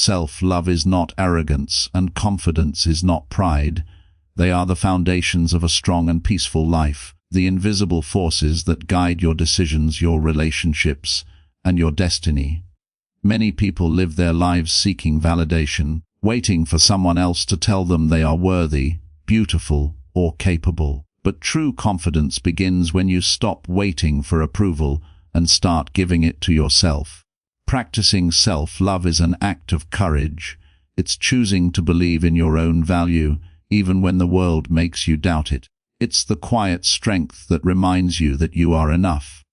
Self-love is not arrogance, and confidence is not pride. They are the foundations of a strong and peaceful life, the invisible forces that guide your decisions, your relationships, and your destiny. Many people live their lives seeking validation, waiting for someone else to tell them they are worthy, beautiful, or capable. But true confidence begins when you stop waiting for approval and start giving it to yourself. Practicing self-love is an act of courage. It's choosing to believe in your own value, even when the world makes you doubt it. It's the quiet strength that reminds you that you are enough,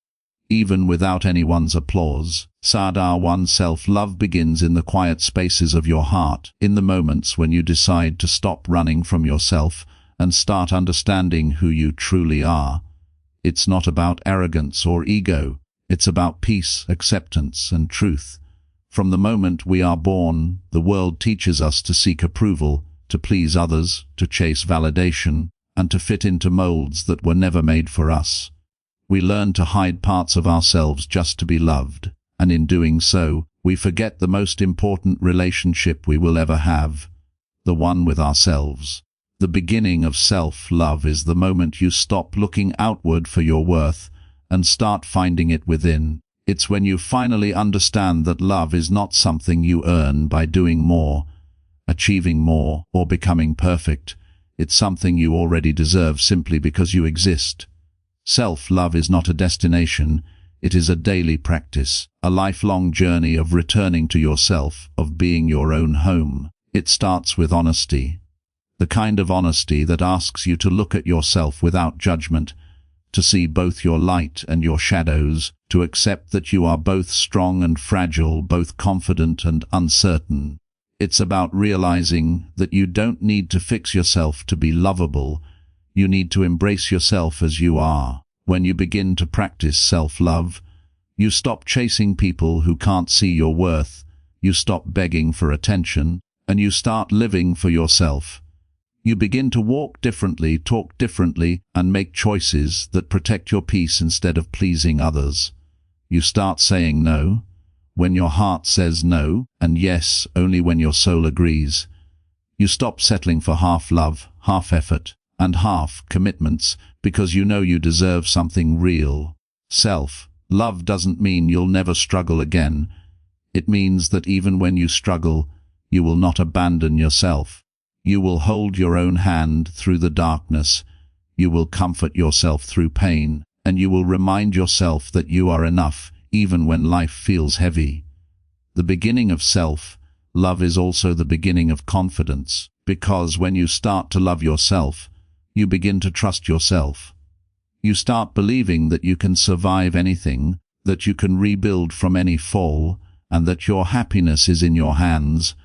even without anyone's applause. Self-love begins in the quiet spaces of your heart, in the moments when you decide to stop running from yourself and start understanding who you truly are. It's not about arrogance or ego. It's about peace, acceptance, and truth. From the moment we are born, the world teaches us to seek approval, to please others, to chase validation, and to fit into molds that were never made for us. We learn to hide parts of ourselves just to be loved, and in doing so, we forget the most important relationship we will ever have, the one with ourselves. The beginning of self-love is the moment you stop looking outward for your worth and start finding it within. It's when you finally understand that love is not something you earn by doing more, achieving more, or becoming perfect. It's something you already deserve simply because you exist. Self-love is not a destination, it is a daily practice, a lifelong journey of returning to yourself, of being your own home. It starts with honesty. The kind of honesty that asks you to look at yourself without judgment, to see both your light and your shadows, to accept that you are both strong and fragile, both confident and uncertain. It's about realizing that you don't need to fix yourself to be lovable. You need to embrace yourself as you are. When you begin to practice self-love, you stop chasing people who can't see your worth, you stop begging for attention, and you start living for yourself. You begin to walk differently, talk differently, and make choices that protect your peace instead of pleasing others. You start saying no when your heart says no, and yes only when your soul agrees. You stop settling for half love, half effort, and half commitments because you know you deserve something real. Self-love doesn't mean you'll never struggle again. It means that even when you struggle, you will not abandon yourself. You will hold your own hand through the darkness, you will comfort yourself through pain, and you will remind yourself that you are enough even when life feels heavy. The beginning of self-love is also the beginning of confidence, because when you start to love yourself, you begin to trust yourself. You start believing that you can survive anything, that you can rebuild from any fall, and that your happiness is in your hands,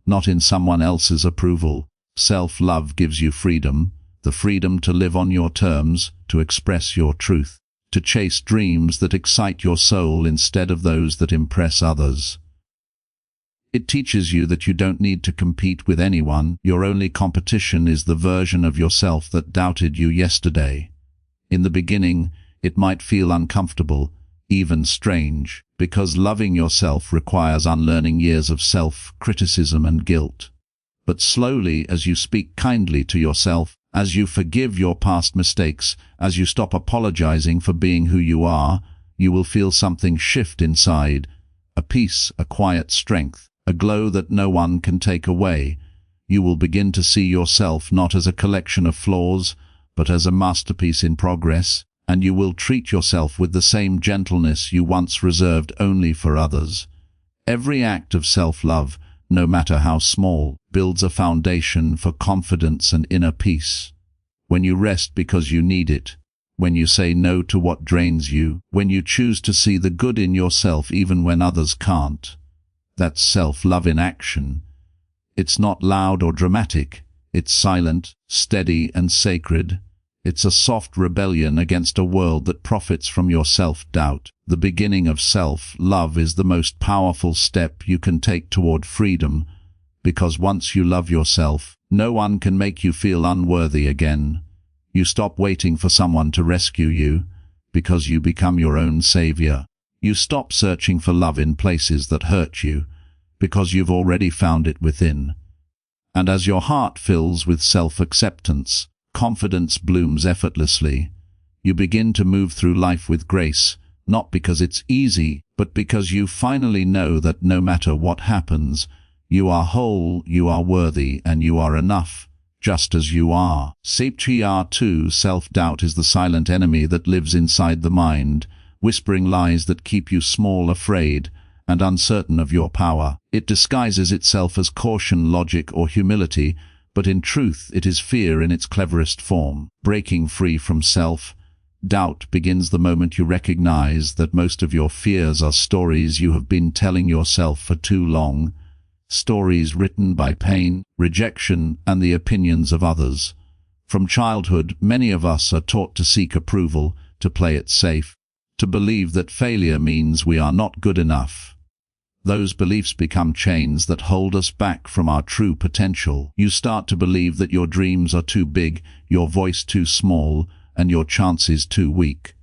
not in someone else's approval. Self-love gives you freedom, the freedom to live on your terms, to express your truth, to chase dreams that excite your soul instead of those that impress others. It teaches you that you don't need to compete with anyone. Your only competition is the version of yourself that doubted you yesterday. In the beginning, it might feel uncomfortable, even strange, because loving yourself requires unlearning years of self-criticism and guilt. But slowly, as you speak kindly to yourself, as you forgive your past mistakes, as you stop apologizing for being who you are, you will feel something shift inside, a peace, a quiet strength, a glow that no one can take away. You will begin to see yourself not as a collection of flaws, but as a masterpiece in progress, and you will treat yourself with the same gentleness you once reserved only for others. Every act of self-love, no matter how small, builds a foundation for confidence and inner peace. When you rest because you need it, when you say no to what drains you, when you choose to see the good in yourself even when others can't, that's self-love in action. It's not loud or dramatic, it's silent, steady, and sacred. It's a soft rebellion against a world that profits from your self-doubt. The beginning of self-love is the most powerful step you can take toward freedom, because once you love yourself, no one can make you feel unworthy again. You stop waiting for someone to rescue you, because you become your own savior. You stop searching for love in places that hurt you, because you've already found it within. And as your heart fills with self-acceptance, confidence blooms effortlessly. You begin to move through life with grace, not because it's easy, but because you finally know that no matter what happens, you are whole, you are worthy, and you are enough, just as you are. Self-doubt, self-doubt is the silent enemy that lives inside the mind, whispering lies that keep you small, afraid, and uncertain of your power. It disguises itself as caution, logic, or humility, but in truth it is fear in its cleverest form. Breaking free from self-doubt begins the moment you recognize that most of your fears are stories you have been telling yourself for too long, stories written by pain, rejection, and the opinions of others. From childhood, many of us are taught to seek approval, to play it safe, to believe that failure means we are not good enough. Those beliefs become chains that hold us back from our true potential. You start to believe that your dreams are too big, your voice too small, and your chances too weak.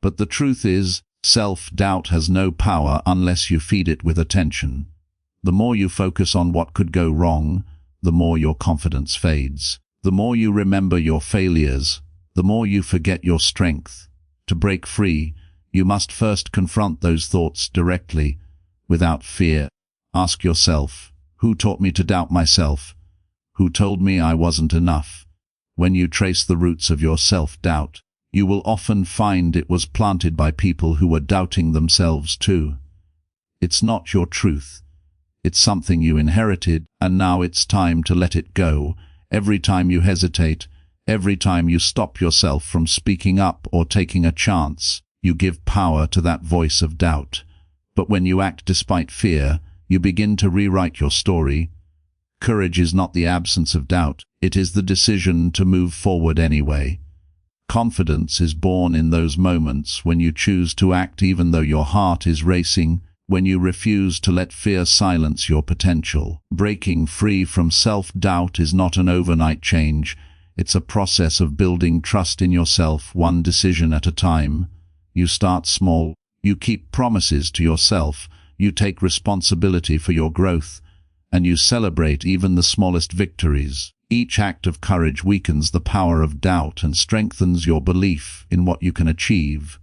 But the truth is, self-doubt has no power unless you feed it with attention. The more you focus on what could go wrong, the more your confidence fades. The more you remember your failures, the more you forget your strength. To break free, you must first confront those thoughts directly, without fear. Ask yourself, who taught me to doubt myself? Who told me I wasn't enough? When you trace the roots of your self-doubt, you will often find it was planted by people who were doubting themselves too. It's not your truth. It's something you inherited, and now it's time to let it go. Every time you hesitate, every time you stop yourself from speaking up or taking a chance, you give power to that voice of doubt. But when you act despite fear, you begin to rewrite your story. Courage is not the absence of doubt, it is the decision to move forward anyway. Confidence is born in those moments when you choose to act even though your heart is racing, when you refuse to let fear silence your potential. Breaking free from self-doubt is not an overnight change, it's a process of building trust in yourself, one decision at a time. You start small. You keep promises to yourself, you take responsibility for your growth, and you celebrate even the smallest victories. Each act of courage weakens the power of doubt and strengthens your belief in what you can achieve.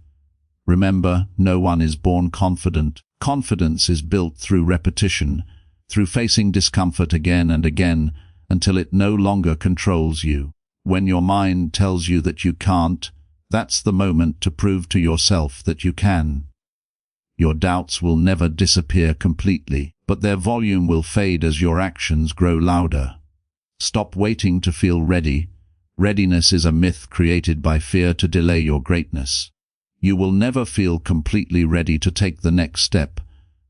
Remember, no one is born confident. Confidence is built through repetition, through facing discomfort again and again, until it no longer controls you. When your mind tells you that you can't, that's the moment to prove to yourself that you can. Your doubts will never disappear completely, but their volume will fade as your actions grow louder. Stop waiting to feel ready. Readiness is a myth created by fear to delay your greatness. You will never feel completely ready to take the next step,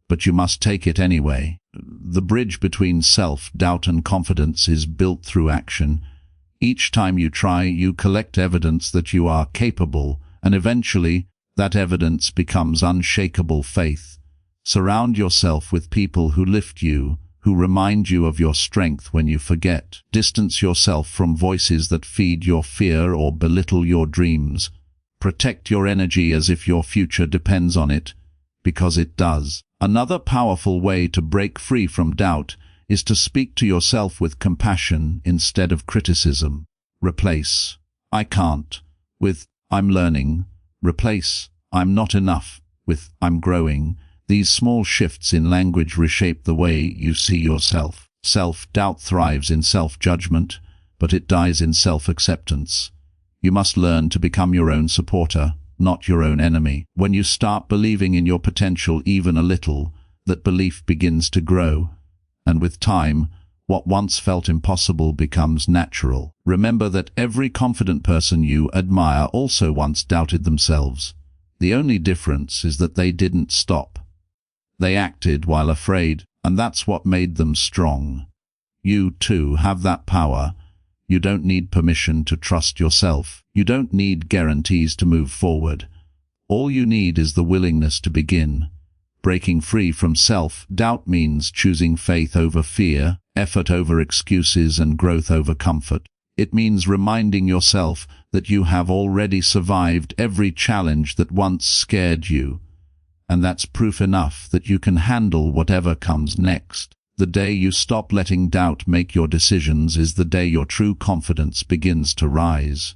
but you must take it anyway. The bridge between self-doubt and confidence is built through action. Each time you try, you collect evidence that you are capable, and eventually, that evidence becomes unshakable faith. Surround yourself with people who lift you, who remind you of your strength when you forget. Distance yourself from voices that feed your fear or belittle your dreams. Protect your energy as if your future depends on it, because it does. Another powerful way to break free from doubt is to speak to yourself with compassion instead of criticism. Replace "I can't" with "I'm learning." Replace "I'm not enough" with "I'm growing." These small shifts in language reshape the way you see yourself. Self-doubt thrives in self-judgment, but it dies in self-acceptance. You must learn to become your own supporter, not your own enemy. When you start believing in your potential even a little, that belief begins to grow. And with time, what once felt impossible becomes natural. Remember that every confident person you admire also once doubted themselves. The only difference is that they didn't stop. They acted while afraid, and that's what made them strong. You, too, have that power. You don't need permission to trust yourself. You don't need guarantees to move forward. All you need is the willingness to begin. Breaking free from self-doubt means choosing faith over fear, effort over excuses, and growth over comfort. It means reminding yourself that you have already survived every challenge that once scared you, And that's proof enough that you can handle whatever comes next. The day you stop letting doubt make your decisions is the day your true confidence begins to rise.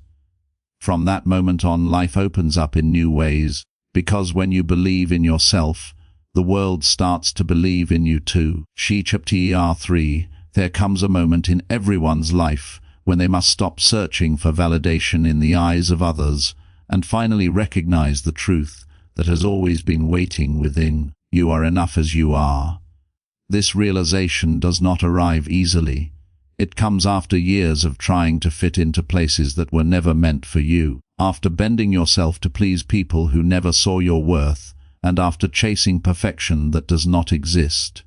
From that moment on, life opens up in new ways, because when you believe in yourself, the world starts to believe in you too. Chapter 3. There comes a moment in everyone's life when they must stop searching for validation in the eyes of others and finally recognize the truth that has always been waiting within. You are enough as you are. This realization does not arrive easily. It comes after years of trying to fit into places that were never meant for you, after bending yourself to please people who never saw your worth, and after chasing perfection that does not exist.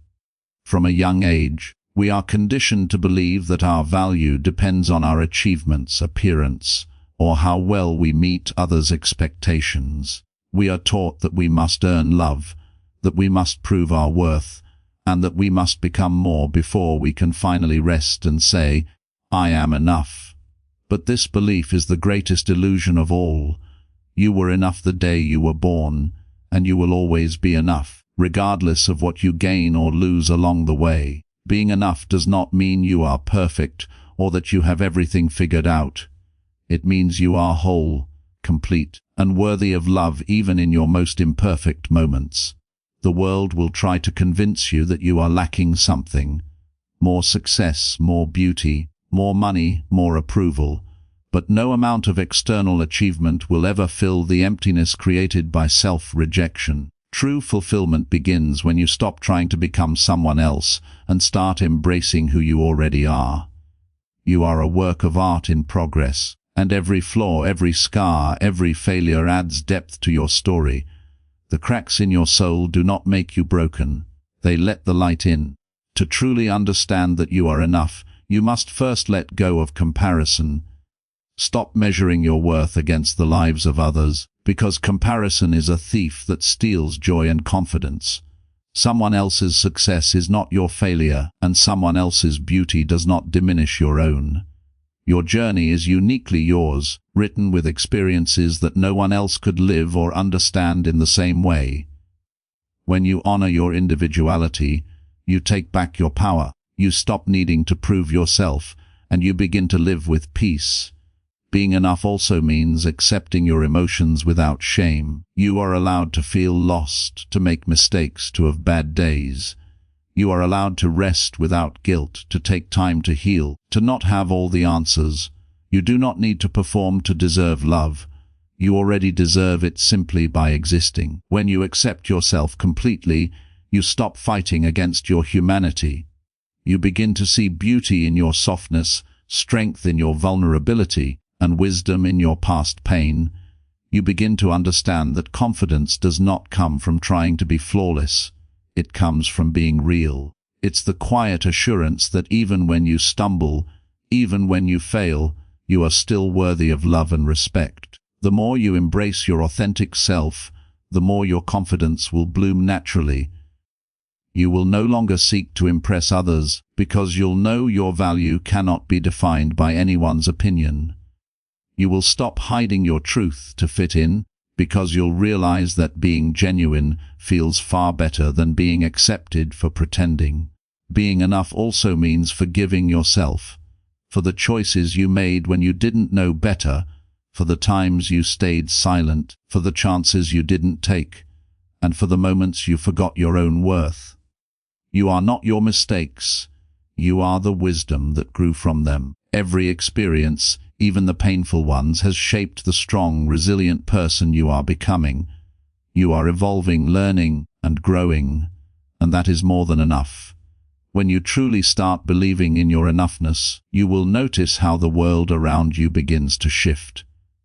From a young age, we are conditioned to believe that our value depends on our achievements, appearance, or how well we meet others' expectations. We are taught that we must earn love, that we must prove our worth, and that we must become more before we can finally rest and say, "I am enough." But this belief is the greatest illusion of all. You were enough the day you were born, and you will always be enough, regardless of what you gain or lose along the way. Being enough does not mean you are perfect or that you have everything figured out. It means you are whole, complete, and worthy of love even in your most imperfect moments. The world will try to convince you that you are lacking something: more success, more beauty, more money, more approval. But no amount of external achievement will ever fill the emptiness created by self-rejection. True fulfillment begins when you stop trying to become someone else and start embracing who you already are. You are a work of art in progress, and every flaw, every scar, every failure adds depth to your story. The cracks in your soul do not make you broken. They let the light in. To truly understand that you are enough, you must first let go of comparison. Stop measuring your worth against the lives of others, because comparison is a thief that steals joy and confidence. Someone else's success is not your failure, and someone else's beauty does not diminish your own. Your journey is uniquely yours, written with experiences that no one else could live or understand in the same way. When you honor your individuality, you take back your power. You stop needing to prove yourself, and you begin to live with peace. Being enough also means accepting your emotions without shame. You are allowed to feel lost, to make mistakes, to have bad days. You are allowed to rest without guilt, to take time to heal, to not have all the answers. You do not need to perform to deserve love. You already deserve it simply by existing. When you accept yourself completely, you stop fighting against your humanity. You begin to see beauty in your softness, strength in your vulnerability, and wisdom in your past pain. You begin to understand that confidence does not come from trying to be flawless. It comes from being real. It's the quiet assurance that even when you stumble, even when you fail, you are still worthy of love and respect. The more you embrace your authentic self, the more your confidence will bloom naturally. You will no longer seek to impress others, because you'll know your value cannot be defined by anyone's opinion. You will stop hiding your truth to fit in, because you'll realize that being genuine feels far better than being accepted for pretending. Being enough also means forgiving yourself for the choices you made when you didn't know better, for the times you stayed silent, for the chances you didn't take, and for the moments you forgot your own worth. You are not your mistakes. You are the wisdom that grew from them. Every experience, even the painful ones, has shaped the strong, resilient person you are becoming. You are evolving, learning, and growing, and that is more than enough. When you truly start believing in your enoughness, you will notice how the world around you begins to shift.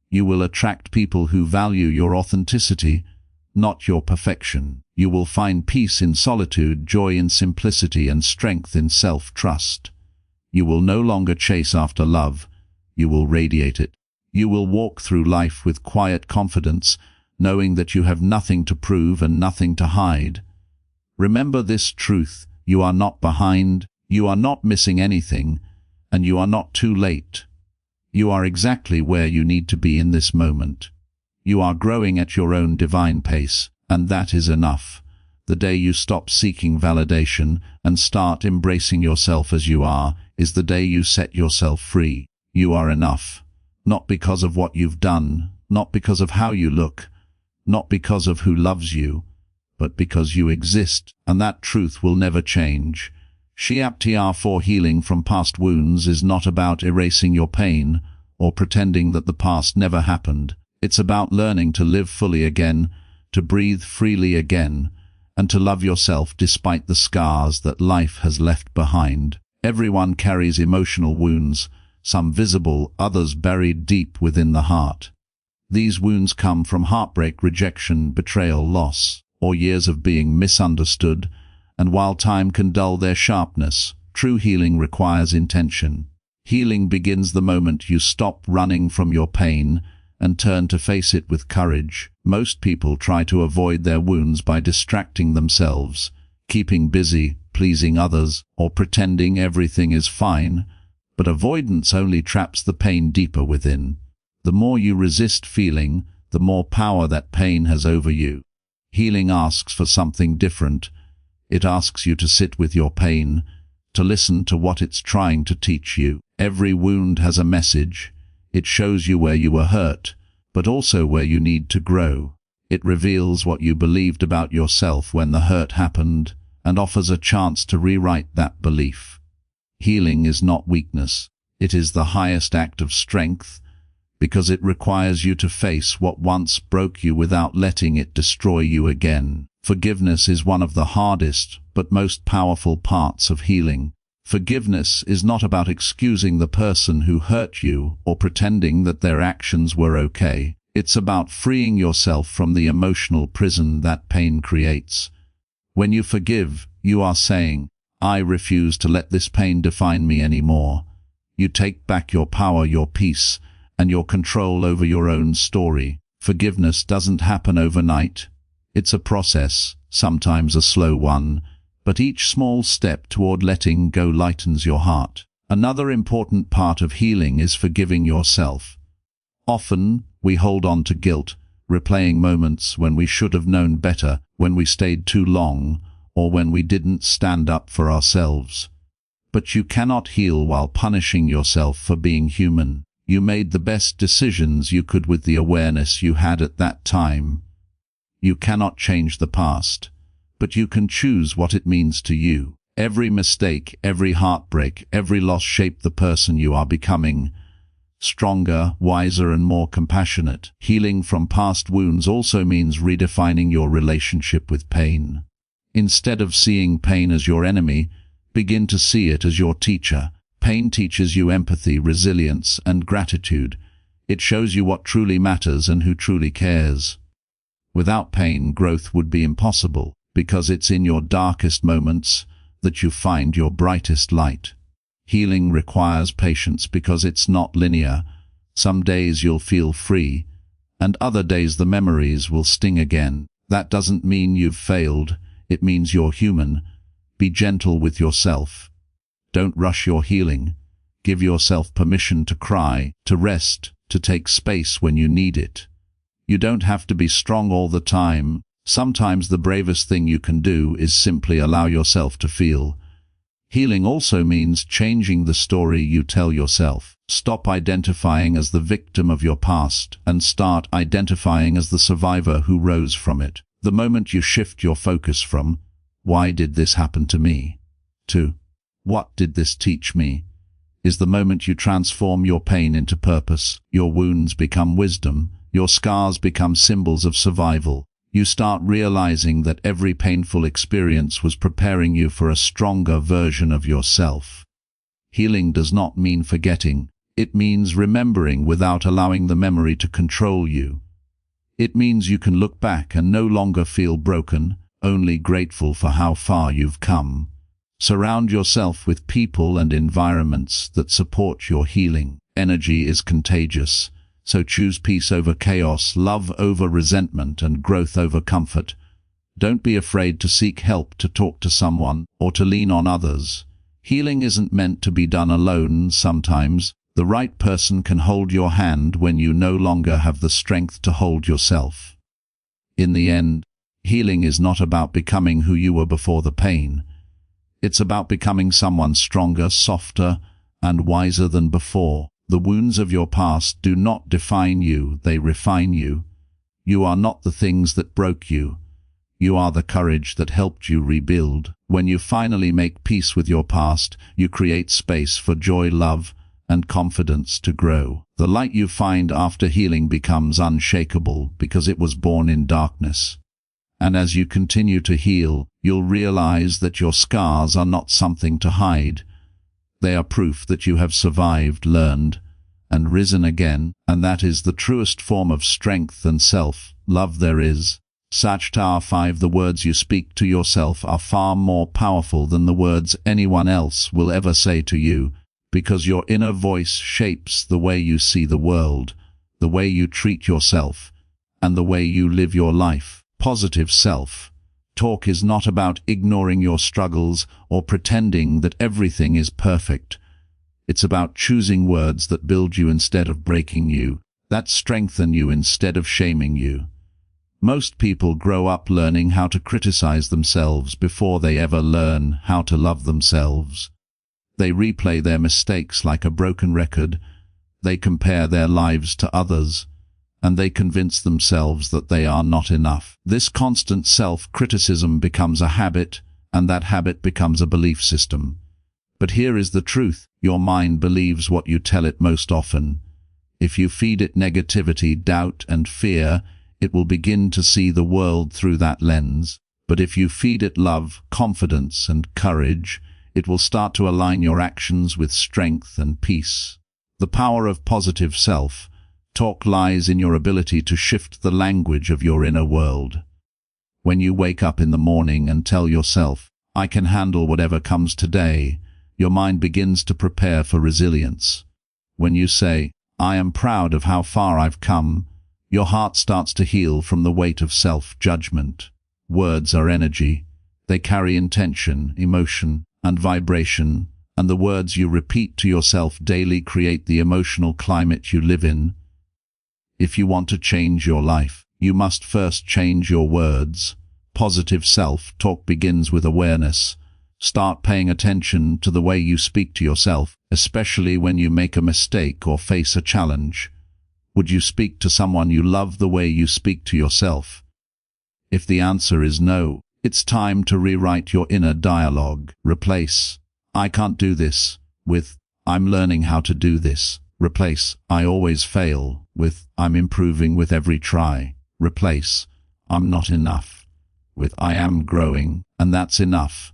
You will attract people who value your authenticity, not your perfection. You will find peace in solitude, joy in simplicity, and strength in self-trust. You will no longer chase after love. You will radiate it. You will walk through life with quiet confidence, knowing that you have nothing to prove and nothing to hide. Remember this truth: you are not behind, you are not missing anything, and you are not too late. You are exactly where you need to be in this moment. You are growing at your own divine pace, And that is enough. The day you stop seeking validation and start embracing yourself as you are is the day you set yourself free. You are enough. Not because of what you've done, not because of how you look, not because of who loves you, but because you exist, and that truth will never change. Shiaptr healing from past wounds is not about erasing your pain or pretending that the past never happened. It's about learning to live fully again, to breathe freely again, and to love yourself despite the scars that life has left behind. Everyone carries emotional wounds, some visible, others buried deep within the heart. These wounds come from heartbreak, rejection, betrayal, loss, or years of being misunderstood, and while time can dull their sharpness, true healing requires intention. Healing begins the moment you stop running from your pain and turn to face it with courage. Most people try to avoid their wounds by distracting themselves, keeping busy, pleasing others, or pretending everything is fine, but avoidance only traps the pain deeper within. The more you resist feeling, the more power that pain has over you. Healing asks for something different. It asks you to sit with your pain, to listen to what it's trying to teach you. Every wound has a message. It shows you where you were hurt, but also where you need to grow. It reveals what you believed about yourself when the hurt happened, and offers a chance to rewrite that belief. Healing is not weakness. It is the highest act of strength, because it requires you to face what once broke you without letting it destroy you again. Forgiveness is one of the hardest but most powerful parts of healing. Forgiveness is not about excusing the person who hurt you or pretending that their actions were okay. It's about freeing yourself from the emotional prison that pain creates. When you forgive, you are saying, "I refuse to let this pain define me anymore." You take back your power, your peace, and your control over your own story. Forgiveness doesn't happen overnight. It's a process, sometimes a slow one, but each small step toward letting go lightens your heart. Another important part of healing is forgiving yourself. Often, we hold on to guilt, replaying moments when we should have known better, when we stayed too long, or when we didn't stand up for ourselves. But you cannot heal while punishing yourself for being human. You made the best decisions you could with the awareness you had at that time. You cannot change the past, but you can choose what it means to you. Every mistake, every heartbreak, every loss shaped the person you are becoming. Stronger, wiser, and more compassionate. Healing from past wounds also means redefining your relationship with pain. Instead of seeing pain as your enemy, begin to see it as your teacher. Pain teaches you empathy, resilience, and gratitude. It shows you what truly matters and who truly cares. Without pain, growth would be impossible, because it's in your darkest moments that you find your brightest light. Healing requires patience because it's not linear. Some days you'll feel free, and other days the memories will sting again. That doesn't mean you've failed. It means you're human. Be gentle with yourself. Don't rush your healing. Give yourself permission to cry, to rest, to take space when you need it. You don't have to be strong all the time. Sometimes the bravest thing you can do is simply allow yourself to feel. Healing also means changing the story you tell yourself. Stop identifying as the victim of your past and start identifying as the survivor who rose from it. The moment you shift your focus from, "Why did this happen to me?" to, "What did this teach me?" is the moment you transform your pain into purpose. Your wounds become wisdom. Your scars become symbols of survival. You start realizing that every painful experience was preparing you for a stronger version of yourself. Healing does not mean forgetting. It means remembering without allowing the memory to control you. It means you can look back and no longer feel broken, only grateful for how far you've come. Surround yourself with people and environments that support your healing. Energy is contagious. So choose peace over chaos, love over resentment, and growth over comfort. Don't be afraid to seek help, to talk to someone, or to lean on others. Healing isn't meant to be done alone. Sometimes the right person can hold your hand when you no longer have the strength to hold yourself. In the end, Healing is not about becoming who you were before the pain. It's about becoming someone stronger, softer, and wiser than before. The wounds of your past do not define you, they refine you. You are not the things that broke you. You are the courage that helped you rebuild. When you finally make peace with your past, you create space for joy, love, and confidence to grow. The light you find after healing becomes unshakable because it was born in darkness. And as you continue to heal, you'll realize that your scars are not something to hide. They are proof that you have survived, learned, and risen again, and that is the truest form of strength and self-love there is. Sachtar 5. The words you speak to yourself are far more powerful than the words anyone else will ever say to you, because your inner voice shapes the way you see the world, the way you treat yourself, and the way you live your life. Positive self-talk is not about ignoring your struggles or pretending that everything is perfect. It's about choosing words that build you instead of breaking you, that strengthen you instead of shaming you. Most people grow up learning how to criticize themselves before they ever learn how to love themselves. They replay their mistakes like a broken record. They compare their lives to others, and they convince themselves that they are not enough. This constant self-criticism becomes a habit, and that habit becomes a belief system. But here is the truth: your mind believes what you tell it most often. If you feed it negativity, doubt, and fear, it will begin to see the world through that lens. But if you feed it love, confidence, and courage, it will start to align your actions with strength and peace. The power of positive self-talk lies in your ability to shift the language of your inner world. When you wake up in the morning and tell yourself, "I can handle whatever comes today," your mind begins to prepare for resilience. When you say, "I am proud of how far I've come," your heart starts to heal from the weight of self-judgment. Words are energy. They carry intention, emotion, and vibration, and the words you repeat to yourself daily create the emotional climate you live in. If you want to change your life, you must first change your words. Positive self-talk begins with awareness. Start paying attention to the way you speak to yourself, especially when you make a mistake or face a challenge. Would you speak to someone you love the way you speak to yourself? If the answer is no, it's time to rewrite your inner dialogue. Replace "I can't do this" with "I'm learning how to do this." Replace "I always fail" with "I'm improving with every try." Replace "I'm not enough" with "I am growing, and that's enough."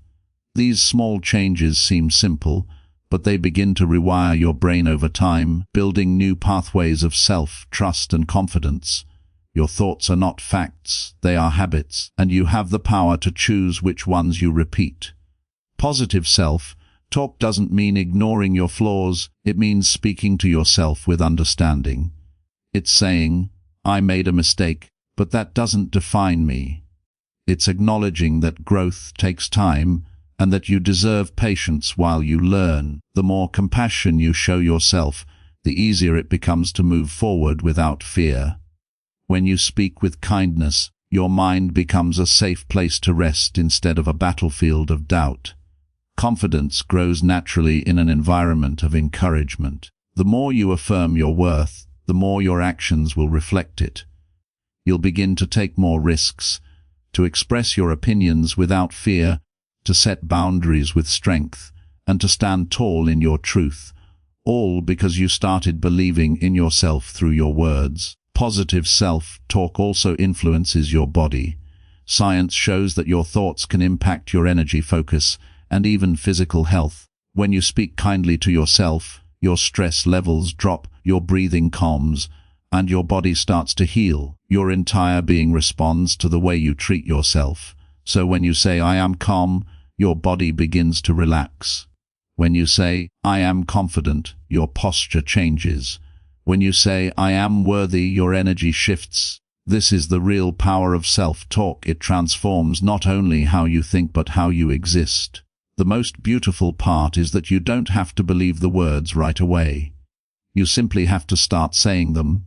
These small changes seem simple, but they begin to rewire your brain over time, building new pathways of self-trust and confidence. Your thoughts are not facts, they are habits, and you have the power to choose which ones you repeat. Positive self-talk doesn't mean ignoring your flaws, it means speaking to yourself with understanding. It's saying, "I made a mistake, but that doesn't define me." It's acknowledging that growth takes time, and that you deserve patience while you learn. The more compassion you show yourself, the easier it becomes to move forward without fear. When you speak with kindness, your mind becomes a safe place to rest instead of a battlefield of doubt. Confidence grows naturally in an environment of encouragement. The more you affirm your worth, the more your actions will reflect it. You'll begin to take more risks, to express your opinions without fear, to set boundaries with strength, and to stand tall in your truth, all because you started believing in yourself through your words. Positive self-talk also influences your body. Science shows that your thoughts can impact your energy, focus, and even physical health. When you speak kindly to yourself, your stress levels drop, your breathing calms, and your body starts to heal. Your entire being responds to the way you treat yourself. So when you say, "I am calm," your body begins to relax. When you say, "I am confident," your posture changes. When you say, "I am worthy," your energy shifts. This is the real power of self-talk. It transforms not only how you think but how you exist. The most beautiful part is that you don't have to believe the words right away. You simply have to start saying them.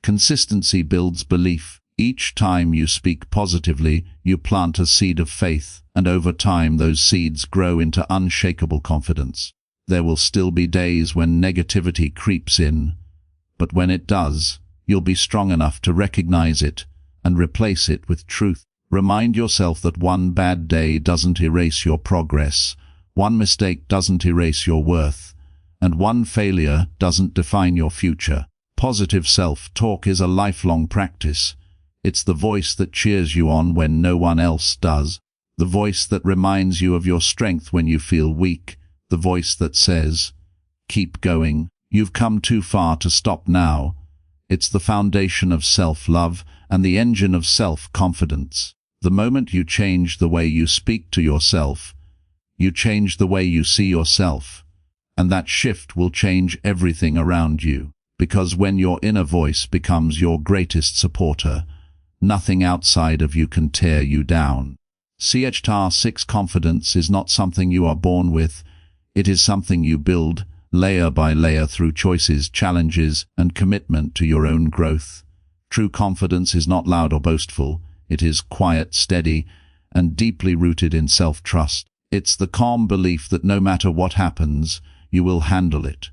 Consistency builds belief. Each time you speak positively, you plant a seed of faith, and over time those seeds grow into unshakable confidence. There will still be days when negativity creeps in, but when it does, you'll be strong enough to recognize it and replace it with truth. Remind yourself that one bad day doesn't erase your progress, one mistake doesn't erase your worth, and one failure doesn't define your future. Positive self-talk is a lifelong practice. It's the voice that cheers you on when no one else does, the voice that reminds you of your strength when you feel weak, the voice that says, "Keep going, you've come too far to stop now." It's the foundation of self-love and the engine of self-confidence. The moment you change the way you speak to yourself, you change the way you see yourself, and that shift will change everything around you. Because when your inner voice becomes your greatest supporter, nothing outside of you can tear you down. Ch6 confidence is not something you are born with, it is something you build, layer by layer through choices, challenges, and commitment to your own growth. True confidence is not loud or boastful, it is quiet, steady, and deeply rooted in self-trust. It's the calm belief that no matter what happens, you will handle it.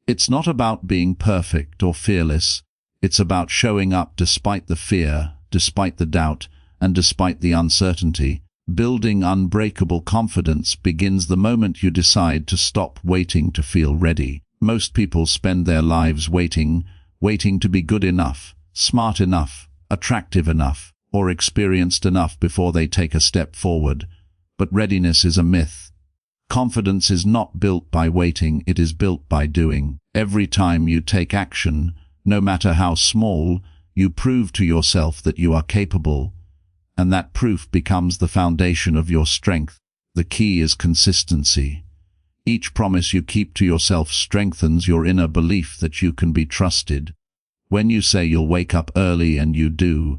It's not about being perfect or fearless, it's about showing up despite the fear, despite the doubt, and despite the uncertainty. Building unbreakable confidence begins the moment you decide to stop waiting to feel ready. Most people spend their lives waiting to be good enough, smart enough, attractive enough, or experienced enough before they take a step forward. But readiness is a myth. Confidence is not built by waiting, it is built by doing. Every time you take action, no matter how small, you prove to yourself that you are capable, and that proof becomes the foundation of your strength. The key is consistency. Each promise you keep to yourself strengthens your inner belief that you can be trusted. When you say you'll wake up early and you do,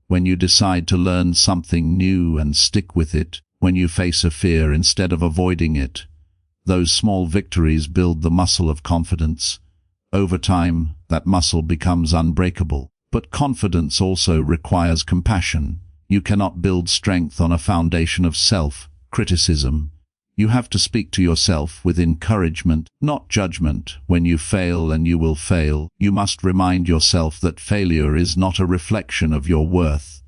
when you decide to learn something new and stick with it, when you face a fear instead of avoiding it, those small victories build the muscle of confidence. Over time, that muscle becomes unbreakable. But confidence also requires compassion. You cannot build strength on a foundation of self-criticism. You have to speak to yourself with encouragement, not judgment. When you fail, and you will fail, you must remind yourself that failure is not a reflection of your worth.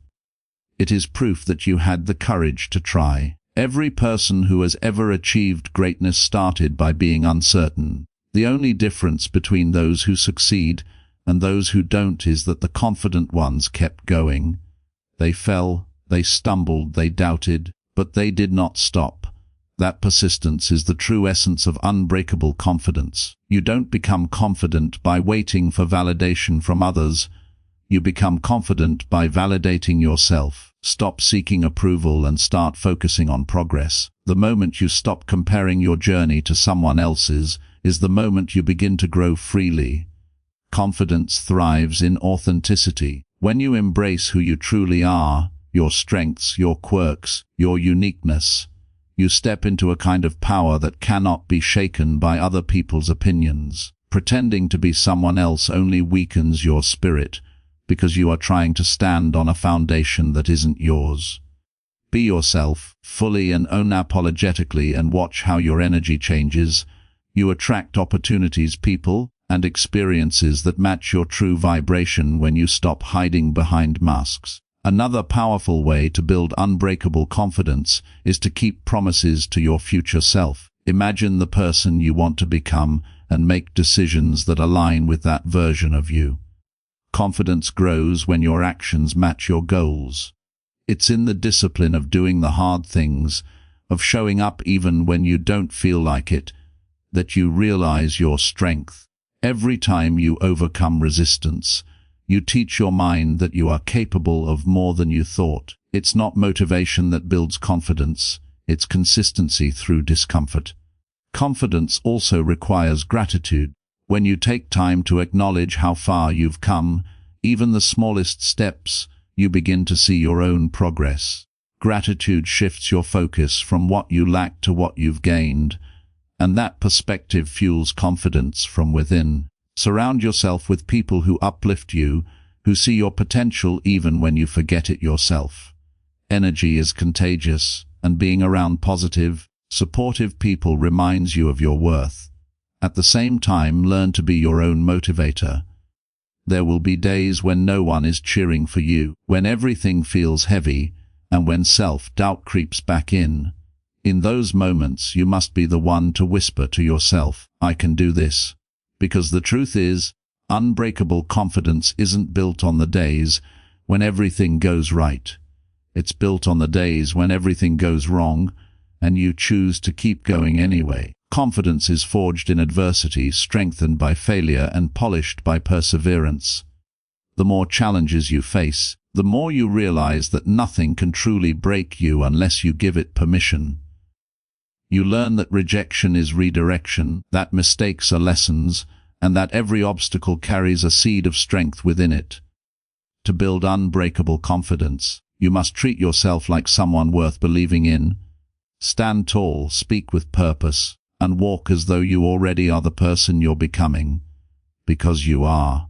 It is proof that you had the courage to try. Every person who has ever achieved greatness started by being uncertain. The only difference between those who succeed and those who don't is that the confident ones kept going. They fell, they stumbled, they doubted, but they did not stop. That persistence is the true essence of unbreakable confidence. You don't become confident by waiting for validation from others. You become confident by validating yourself. Stop seeking approval and start focusing on progress. The moment you stop comparing your journey to someone else's is the moment you begin to grow freely. Confidence thrives in authenticity. When you embrace who you truly are, your strengths, your quirks, your uniqueness, you step into a kind of power that cannot be shaken by other people's opinions. Pretending to be someone else only weakens your spirit, because you are trying to stand on a foundation that isn't yours. Be yourself, fully and unapologetically, and watch how your energy changes. You attract opportunities, people, and experiences that match your true vibration when you stop hiding behind masks. Another powerful way to build unbreakable confidence is to keep promises to your future self. Imagine the person you want to become and make decisions that align with that version of you. Confidence grows when your actions match your goals. It's in the discipline of doing the hard things, of showing up even when you don't feel like it, that you realize your strength. Every time you overcome resistance, you teach your mind that you are capable of more than you thought. It's not motivation that builds confidence, it's consistency through discomfort. Confidence also requires gratitude. When you take time to acknowledge how far you've come, even the smallest steps, you begin to see your own progress. Gratitude shifts your focus from what you lack to what you've gained, and that perspective fuels confidence from within. Surround yourself with people who uplift you, who see your potential even when you forget it yourself. Energy is contagious, and being around positive, supportive people reminds you of your worth. At the same time, learn to be your own motivator. There will be days when no one is cheering for you, when everything feels heavy, and when self-doubt creeps back in. In those moments, you must be the one to whisper to yourself, "I can do this." Because the truth is, unbreakable confidence isn't built on the days when everything goes right. It's built on the days when everything goes wrong, and you choose to keep going anyway. Confidence is forged in adversity, strengthened by failure, and polished by perseverance. The more challenges you face, the more you realize that nothing can truly break you unless you give it permission. You learn that rejection is redirection, that mistakes are lessons, and that every obstacle carries a seed of strength within it. To build unbreakable confidence, you must treat yourself like someone worth believing in. Stand tall, speak with purpose, and walk as though you already are the person you're becoming. Because you are.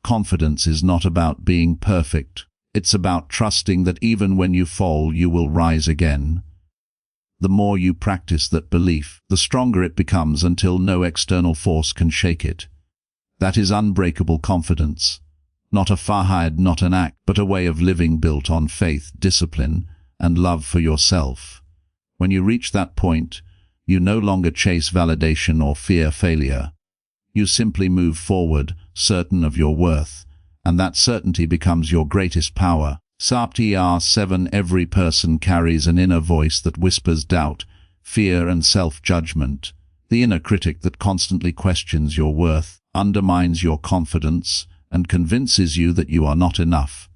Confidence is not about being perfect. It's about trusting that even when you fall, you will rise again. The more you practice that belief, the stronger it becomes until no external force can shake it. That is unbreakable confidence. Not a fahad, not an act, but a way of living built on faith, discipline, and love for yourself. When you reach that point, you no longer chase validation or fear failure. You simply move forward, certain of your worth, and that certainty becomes your greatest power. Sapti R7. Every person carries an inner voice that whispers doubt, fear, and self-judgment. The inner critic that constantly questions your worth, undermines your confidence, and convinces you that you are not enough.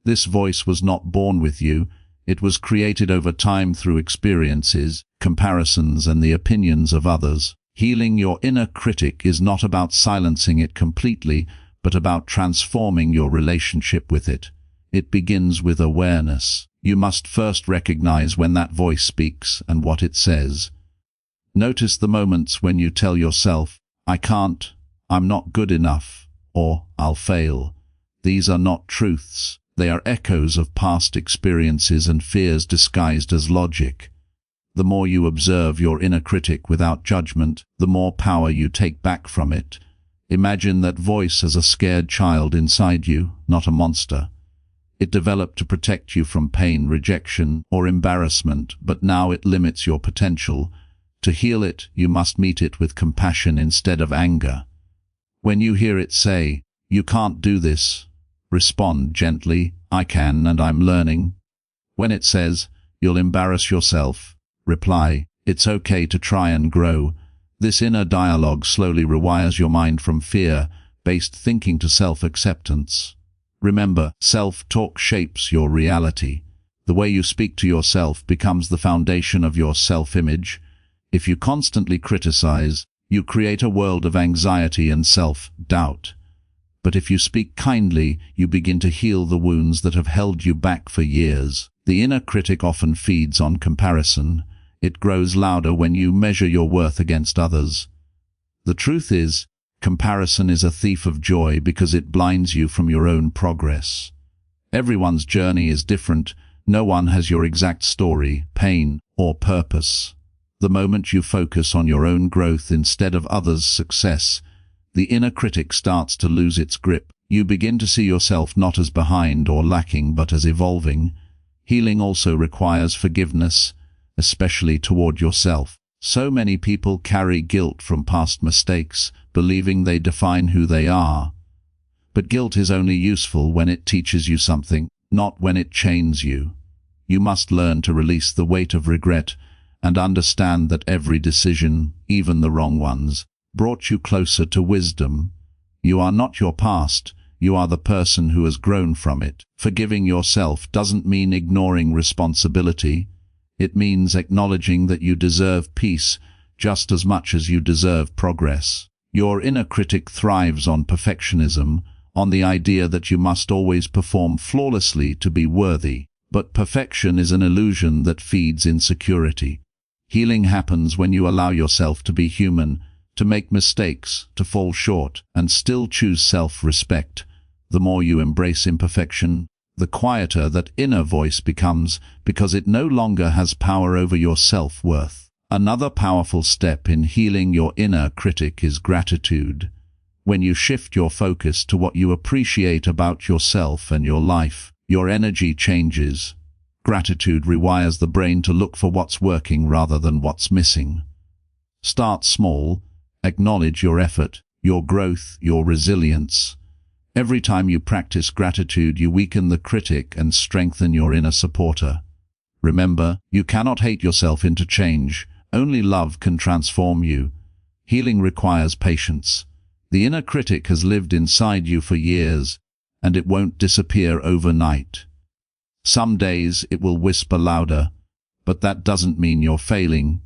This voice was not born with you. It was created over time through experiences, comparisons, and the opinions of others. Healing your inner critic is not about silencing it completely, but about transforming your relationship with it. It begins with awareness. You must first recognize when that voice speaks and what it says. Notice the moments when you tell yourself, "I can't," "I'm not good enough," or "I'll fail." These are not truths. They are echoes of past experiences and fears disguised as logic. The more you observe your inner critic without judgment, the more power you take back from it. Imagine that voice as a scared child inside you, not a monster. It developed to protect you from pain, rejection, or embarrassment, but now it limits your potential. To heal it, you must meet it with compassion instead of anger. When you hear it say, "You can't do this," respond gently, "I can, and I'm learning." When it says, "You'll embarrass yourself," reply, "It's okay to try and grow." This inner dialogue slowly rewires your mind from fear-based thinking to self-acceptance. Remember, self-talk shapes your reality. The way you speak to yourself becomes the foundation of your self-image. If you constantly criticize, you create a world of anxiety and self-doubt. But if you speak kindly, you begin to heal the wounds that have held you back for years. The inner critic often feeds on comparison. It grows louder when you measure your worth against others. The truth is, comparison is a thief of joy because it blinds you from your own progress. Everyone's journey is different. No one has your exact story, pain, or purpose. The moment you focus on your own growth instead of others' success, the inner critic starts to lose its grip. You begin to see yourself not as behind or lacking, but as evolving. Healing also requires forgiveness, especially toward yourself. So many people carry guilt from past mistakes, believing they define who they are. But guilt is only useful when it teaches you something, not when it chains you. You must learn to release the weight of regret and understand that every decision, even the wrong ones, brought you closer to wisdom. You are not your past, you are the person who has grown from it. Forgiving yourself doesn't mean ignoring responsibility. It means acknowledging that you deserve peace just as much as you deserve progress. Your inner critic thrives on perfectionism, on the idea that you must always perform flawlessly to be worthy. But perfection is an illusion that feeds insecurity. Healing happens when you allow yourself to be human, to make mistakes, to fall short, and still choose self-respect. The more you embrace imperfection, the quieter that inner voice becomes, because it no longer has power over your self-worth. Another powerful step in healing your inner critic is gratitude. When you shift your focus to what you appreciate about yourself and your life, your energy changes. Gratitude rewires the brain to look for what's working rather than what's missing. Start small. Acknowledge your effort, your growth, your resilience. Every time you practice gratitude, you weaken the critic and strengthen your inner supporter. Remember, you cannot hate yourself into change. Only love can transform you. Healing requires patience. The inner critic has lived inside you for years, and it won't disappear overnight. Some days it will whisper louder, but that doesn't mean you're failing.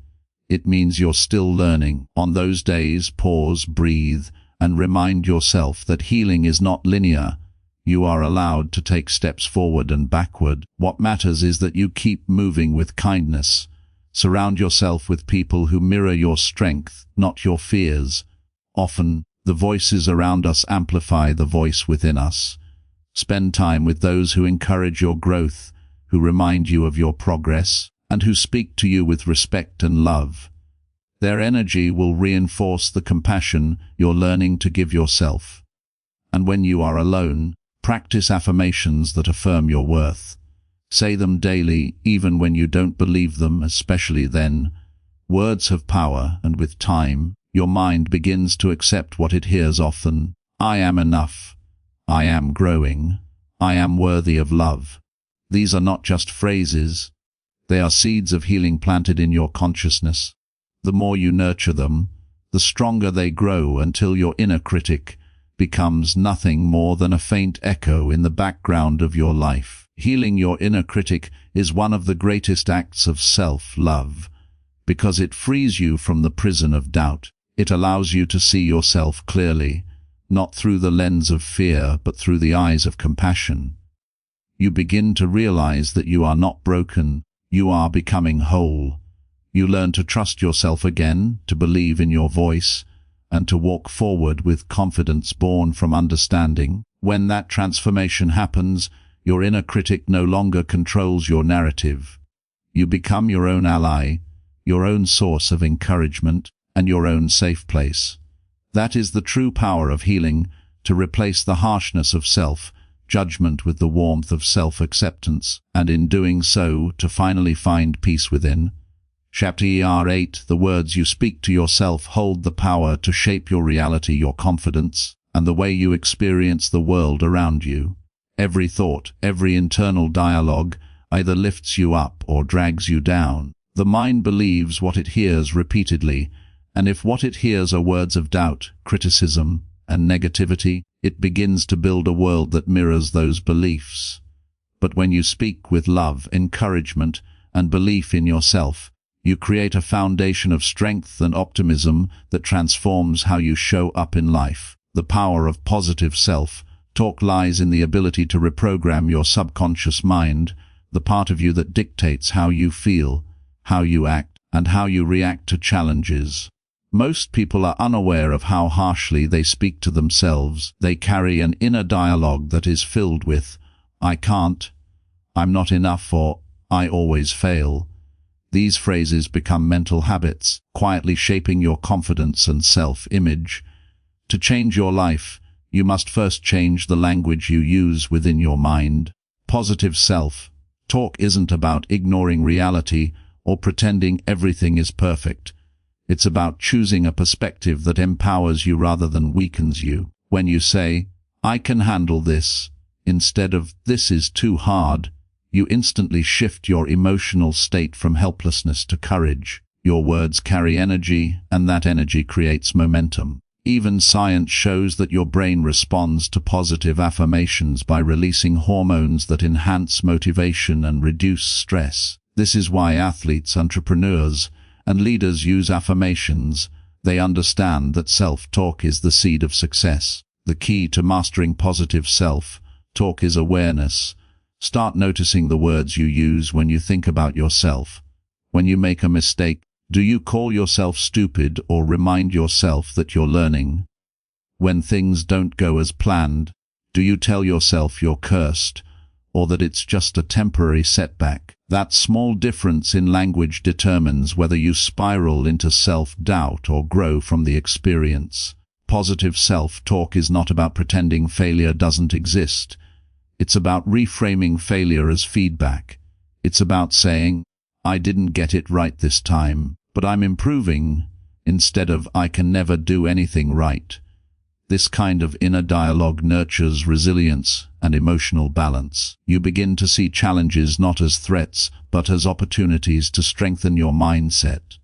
It means you're still learning. On those days, pause, breathe, and remind yourself that healing is not linear. You are allowed to take steps forward and backward. What matters is that you keep moving with kindness. Surround yourself with people who mirror your strength, not your fears. Often, the voices around us amplify the voice within us. Spend time with those who encourage your growth, who remind you of your progress, and who speak to you with respect and love. Their energy will reinforce the compassion you're learning to give yourself. And when you are alone, practice affirmations that affirm your worth. Say them daily, even when you don't believe them, especially then. Words have power, and with time, your mind begins to accept what it hears often. I am enough. I am growing. I am worthy of love. These are not just phrases. They are seeds of healing planted in your consciousness. The more you nurture them, the stronger they grow until your inner critic becomes nothing more than a faint echo in the background of your life. Healing your inner critic is one of the greatest acts of self-love, because it frees you from the prison of doubt. It allows you to see yourself clearly, not through the lens of fear, but through the eyes of compassion. You begin to realize that you are not broken, you are becoming whole. You learn to trust yourself again, to believe in your voice, and to walk forward with confidence born from understanding. When that transformation happens, your inner critic no longer controls your narrative. You become your own ally, your own source of encouragement, and your own safe place. That is the true power of healing, to replace the harshness of self-judgment with the warmth of self-acceptance, and in doing so, to finally find peace within. Chapter 8. The words you speak to yourself hold the power to shape your reality, your confidence, and the way you experience the world around you. Every thought, every internal dialogue, either lifts you up or drags you down. The mind believes what it hears repeatedly, and if what it hears are words of doubt, criticism, and negativity, it begins to build a world that mirrors those beliefs. But when you speak with love, encouragement, and belief in yourself, you create a foundation of strength and optimism that transforms how you show up in life. The power of positive self-talk lies in the ability to reprogram your subconscious mind, the part of you that dictates how you feel, how you act, and how you react to challenges. Most people are unaware of how harshly they speak to themselves. They carry an inner dialogue that is filled with, "I can't," "I'm not enough," or "I always fail." These phrases become mental habits, quietly shaping your confidence and self-image. To change your life, you must first change the language you use within your mind. Positive self-talk isn't about ignoring reality or pretending everything is perfect. It's about choosing a perspective that empowers you rather than weakens you. When you say, "I can handle this," instead of "this is too hard," you instantly shift your emotional state from helplessness to courage. Your words carry energy, and that energy creates momentum. Even science shows that your brain responds to positive affirmations by releasing hormones that enhance motivation and reduce stress. This is why athletes, entrepreneurs, and leaders use affirmations. They understand that self-talk is the seed of success. The key to mastering positive self-talk is awareness. Start noticing the words you use when you think about yourself. When you make a mistake, do you call yourself stupid or remind yourself that you're learning? When things don't go as planned, Do you tell yourself you're cursed, or that it's just a temporary setback? That small difference in language determines whether you spiral into self-doubt or grow from the experience. Positive self-talk is not about pretending failure doesn't exist. It's about reframing failure as feedback. It's about saying, I didn't get it right this time, but I'm improving, instead of I can never do anything right. This kind of inner dialogue nurtures resilience and emotional balance. You begin to see challenges not as threats, but as opportunities to strengthen your mindset.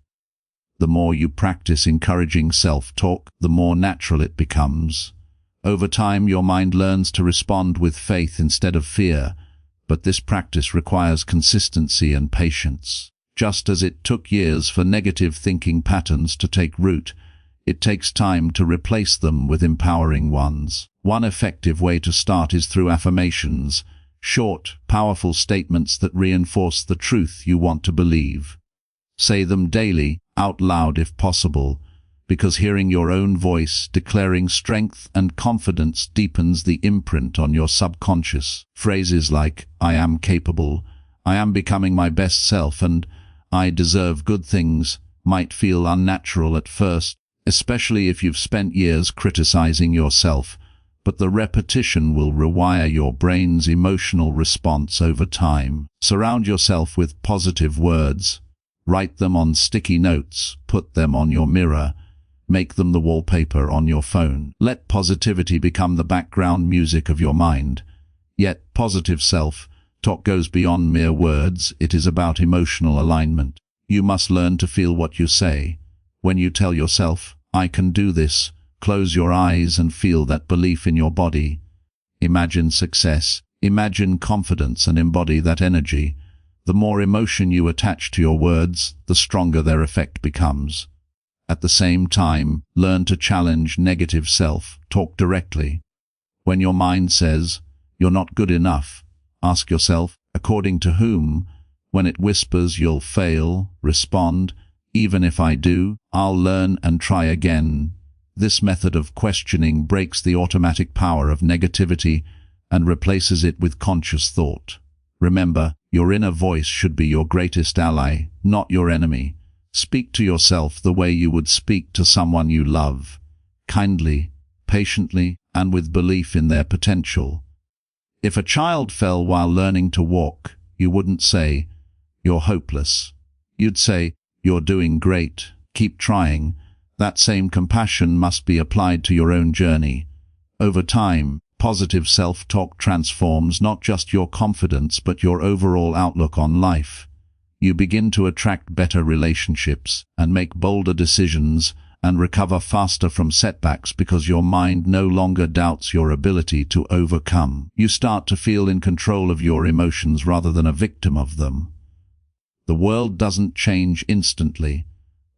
The more you practice encouraging self-talk, the more natural it becomes. Over time, your mind learns to respond with faith instead of fear, but this practice requires consistency and patience. Just as it took years for negative thinking patterns to take root, it takes time to replace them with empowering ones. One effective way to start is through affirmations, short, powerful statements that reinforce the truth you want to believe. Say them daily, out loud if possible, because hearing your own voice declaring strength and confidence deepens the imprint on your subconscious. Phrases like, I am capable, I am becoming my best self, and I deserve good things might feel unnatural at first, especially if you've spent years criticizing yourself, but the repetition will rewire your brain's emotional response over time. Surround yourself with positive words. Write them on sticky notes, put them on your mirror, make them the wallpaper on your phone. Let positivity become the background music of your mind. Yet positive self-talk goes beyond mere words. It is about emotional alignment. You must learn to feel what you say. When you tell yourself, I can do this, close your eyes and feel that belief in your body. Imagine success, imagine confidence, and embody that energy. The more emotion you attach to your words, the stronger their effect becomes. At the same time, learn to challenge negative self-talk directly. When your mind says, you're not good enough, ask yourself, according to whom? When it whispers you'll fail, respond, even if I do, I'll learn and try again. This method of questioning breaks the automatic power of negativity and replaces it with conscious thought. Remember, your inner voice should be your greatest ally, not your enemy. Speak to yourself the way you would speak to someone you love, kindly, patiently, and with belief in their potential. If a child fell while learning to walk, you wouldn't say, you're hopeless. You'd say, you're doing great, keep trying. That same compassion must be applied to your own journey. Over time, positive self-talk transforms not just your confidence but your overall outlook on life. You begin to attract better relationships and make bolder decisions and recover faster from setbacks because your mind no longer doubts your ability to overcome. You start to feel in control of your emotions rather than a victim of them. The world doesn't change instantly,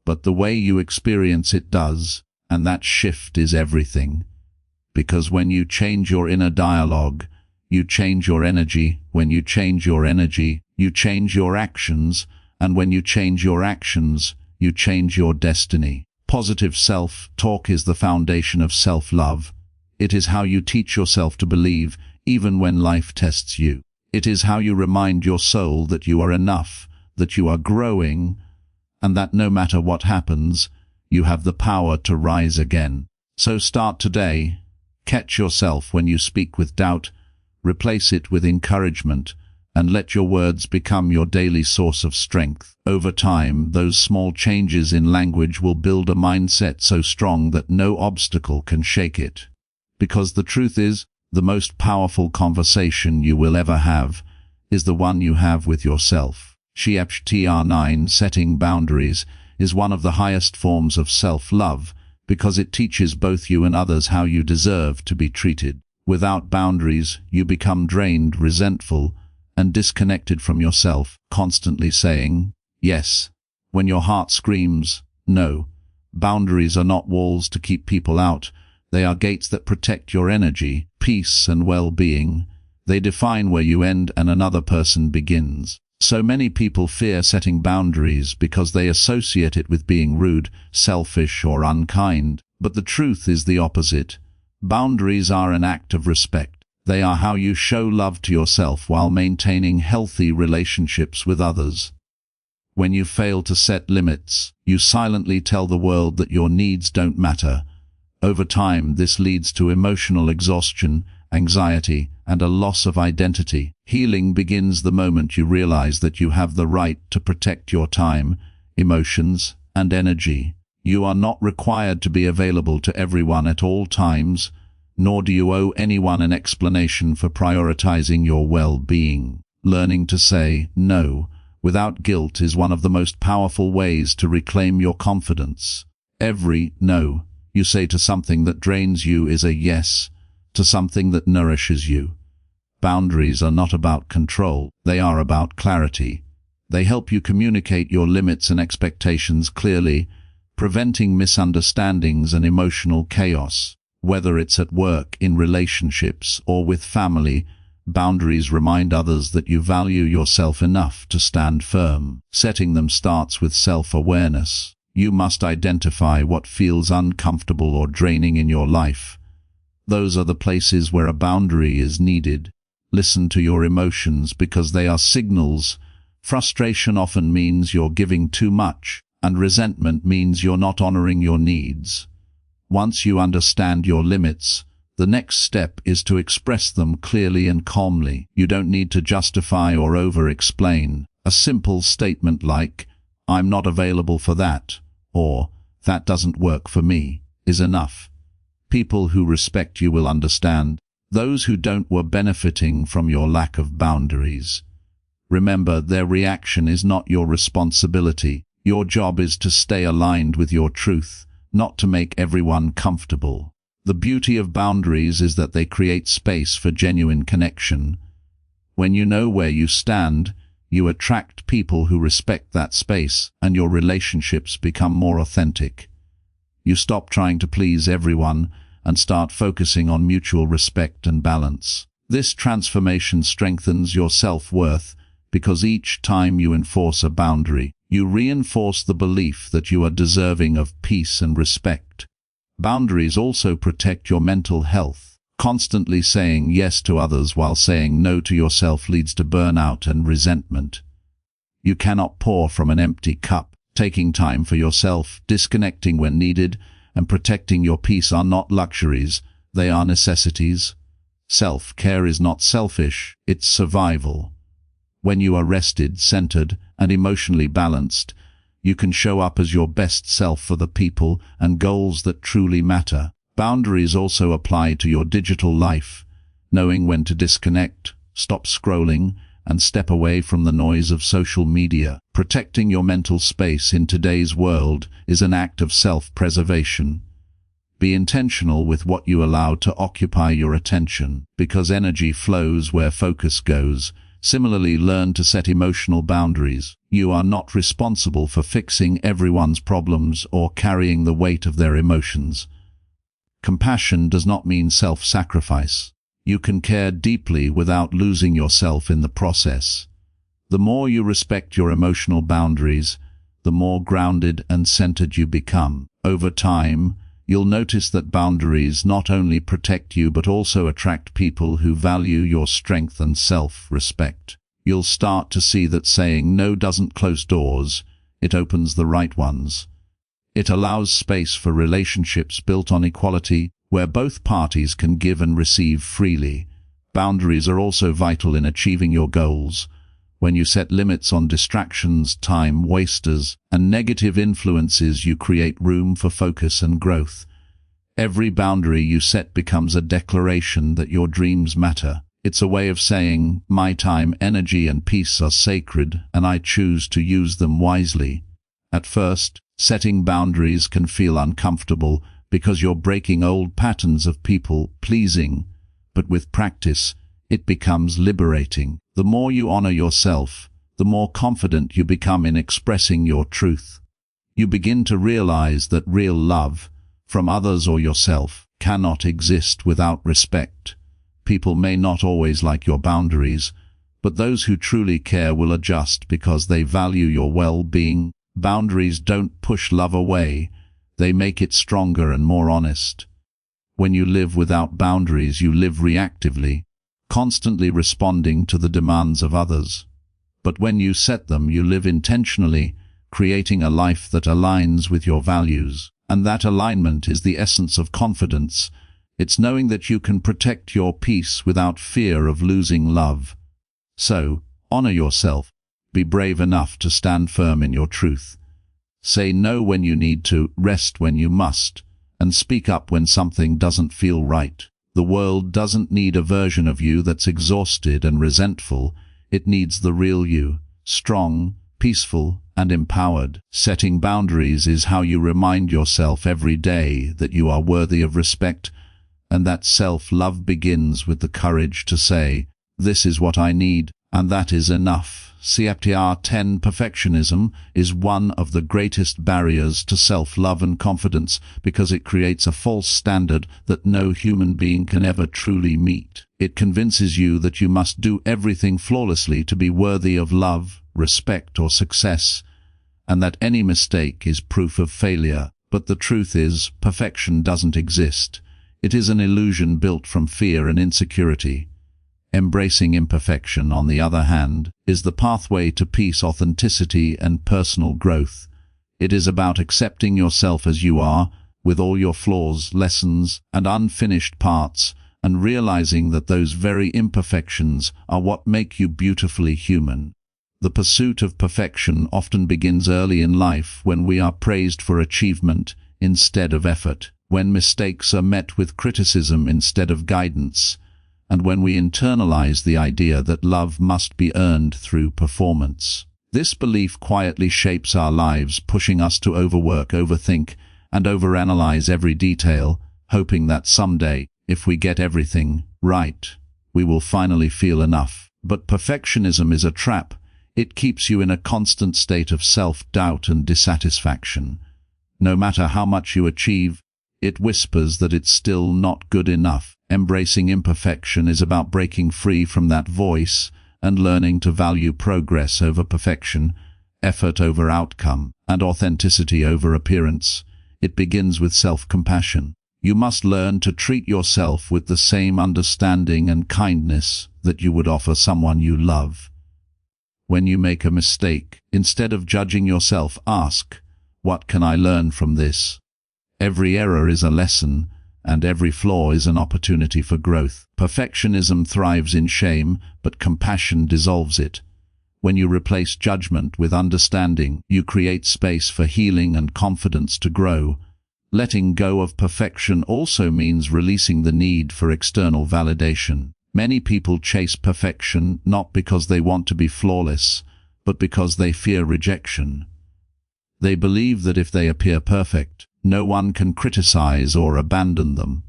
but the way you experience it does, and that shift is everything. Because when you change your inner dialogue, you change your energy. When you change your energy, you change your actions, and when you change your actions, you change your destiny. Positive self-talk is the foundation of self-love. It is how you teach yourself to believe, even when life tests you. It is how you remind your soul that you are enough, that you are growing, and that no matter what happens, you have the power to rise again. So start today. Catch yourself when you speak with doubt, replace it with encouragement, and let your words become your daily source of strength. Over time, those small changes in language will build a mindset so strong that no obstacle can shake it. Because the truth is, the most powerful conversation you will ever have is the one you have with yourself. Chapter 9, Setting Boundaries, is one of the highest forms of self-love because it teaches both you and others how you deserve to be treated. Without boundaries, you become drained, resentful, and disconnected from yourself, constantly saying, yes, when your heart screams, no. Boundaries are not walls to keep people out. They are gates that protect your energy, peace, and well-being. They define where you end and another person begins. So many people fear setting boundaries because they associate it with being rude, selfish, or unkind. But the truth is the opposite. Boundaries are an act of respect. They are how you show love to yourself while maintaining healthy relationships with others. When you fail to set limits, you silently tell the world that your needs don't matter. Over time, this leads to emotional exhaustion, anxiety, and a loss of identity. Healing begins the moment you realize that you have the right to protect your time, emotions, and energy. You are not required to be available to everyone at all times, nor do you owe anyone an explanation for prioritizing your well-being. Learning to say no without guilt is one of the most powerful ways to reclaim your confidence. Every no you say to something that drains you is a yes to something that nourishes you. Boundaries are not about control, they are about clarity. They help you communicate your limits and expectations clearly, preventing misunderstandings and emotional chaos. Whether it's at work, in relationships, or with family, boundaries remind others that you value yourself enough to stand firm. Setting them starts with self-awareness. You must identify what feels uncomfortable or draining in your life. Those are the places where a boundary is needed. Listen to your emotions because they are signals. Frustration often means you're giving too much, and resentment means you're not honoring your needs. Once you understand your limits, the next step is to express them clearly and calmly. You don't need to justify or over-explain. A simple statement like, "I'm not available for that," or "that doesn't work for me," is enough. People who respect you will understand. Those who don't were benefiting from your lack of boundaries. Remember, their reaction is not your responsibility. Your job is to stay aligned with your truth, not to make everyone comfortable. The beauty of boundaries is that they create space for genuine connection. When you know where you stand, you attract people who respect that space, and your relationships become more authentic. You stop trying to please everyone and start focusing on mutual respect and balance. This transformation strengthens your self-worth because each time you enforce a boundary, you reinforce the belief that you are deserving of peace and respect. Boundaries also protect your mental health. Constantly saying yes to others while saying no to yourself leads to burnout and resentment. You cannot pour from an empty cup. Taking time for yourself, disconnecting when needed, and protecting your peace are not luxuries, they are necessities. Self-care is not selfish, it's survival. When you are rested, centered, and emotionally balanced, you can show up as your best self for the people and goals that truly matter. Boundaries also apply to your digital life. Knowing when to disconnect, stop scrolling, and step away from the noise of social media. Protecting your mental space in today's world is an act of self-preservation. Be intentional with what you allow to occupy your attention, because energy flows where focus goes. Similarly, learn to set emotional boundaries. You are not responsible for fixing everyone's problems or carrying the weight of their emotions. Compassion does not mean self-sacrifice. You can care deeply without losing yourself in the process. The more you respect your emotional boundaries, the more grounded and centered you become. Over time, you'll notice that boundaries not only protect you but also attract people who value your strength and self-respect. You'll start to see that saying no doesn't close doors, it opens the right ones. It allows space for relationships built on equality, where both parties can give and receive freely. Boundaries are also vital in achieving your goals. When you set limits on distractions, time wasters, and negative influences, you create room for focus and growth. Every boundary you set becomes a declaration that your dreams matter. It's a way of saying, my time, energy, and peace are sacred, and I choose to use them wisely. At first, setting boundaries can feel uncomfortable because you're breaking old patterns of people pleasing, but with practice, it becomes liberating. The more you honor yourself, the more confident you become in expressing your truth. You begin to realize that real love, from others or yourself, cannot exist without respect. People may not always like your boundaries, but those who truly care will adjust because they value your well-being. Boundaries don't push love away, they make it stronger and more honest. When you live without boundaries, you live reactively. constantly responding to the demands of others. But when you set them, you live intentionally, creating a life that aligns with your values. And that alignment is the essence of confidence. It's knowing that you can protect your peace without fear of losing love. So, honor yourself. Be brave enough to stand firm in your truth. Say no when you need to, rest when you must, and speak up when something doesn't feel right. The world doesn't need a version of you that's exhausted and resentful. It needs the real you, strong, peaceful, and empowered. Setting boundaries is how you remind yourself every day that you are worthy of respect, and that self-love begins with the courage to say, "This is what I need, and that is enough." Chapter 10. Perfectionism is one of the greatest barriers to self-love and confidence because it creates a false standard that no human being can ever truly meet. It convinces you that you must do everything flawlessly to be worthy of love, respect, or success, and that any mistake is proof of failure. But the truth is, perfection doesn't exist. It is an illusion built from fear and insecurity. Embracing imperfection, on the other hand, is the pathway to peace, authenticity, and personal growth. It is about accepting yourself as you are, with all your flaws, lessons, and unfinished parts, and realizing that those very imperfections are what make you beautifully human. The pursuit of perfection often begins early in life, when we are praised for achievement instead of effort, when mistakes are met with criticism instead of guidance, and when we internalize the idea that love must be earned through performance. This belief quietly shapes our lives, pushing us to overwork, overthink, and overanalyze every detail, hoping that someday, if we get everything right, we will finally feel enough. But perfectionism is a trap. It keeps you in a constant state of self-doubt and dissatisfaction. No matter how much you achieve, it whispers that it's still not good enough. Embracing imperfection is about breaking free from that voice and learning to value progress over perfection, effort over outcome, and authenticity over appearance. It begins with self-compassion. You must learn to treat yourself with the same understanding and kindness that you would offer someone you love. When you make a mistake, instead of judging yourself, ask, "What can I learn from this?" Every error is a lesson, and every flaw is an opportunity for growth. Perfectionism thrives in shame, but compassion dissolves it. When you replace judgment with understanding, you create space for healing and confidence to grow. Letting go of perfection also means releasing the need for external validation. Many people chase perfection not because they want to be flawless, but because they fear rejection. They believe that if they appear perfect, no one can criticize or abandon them.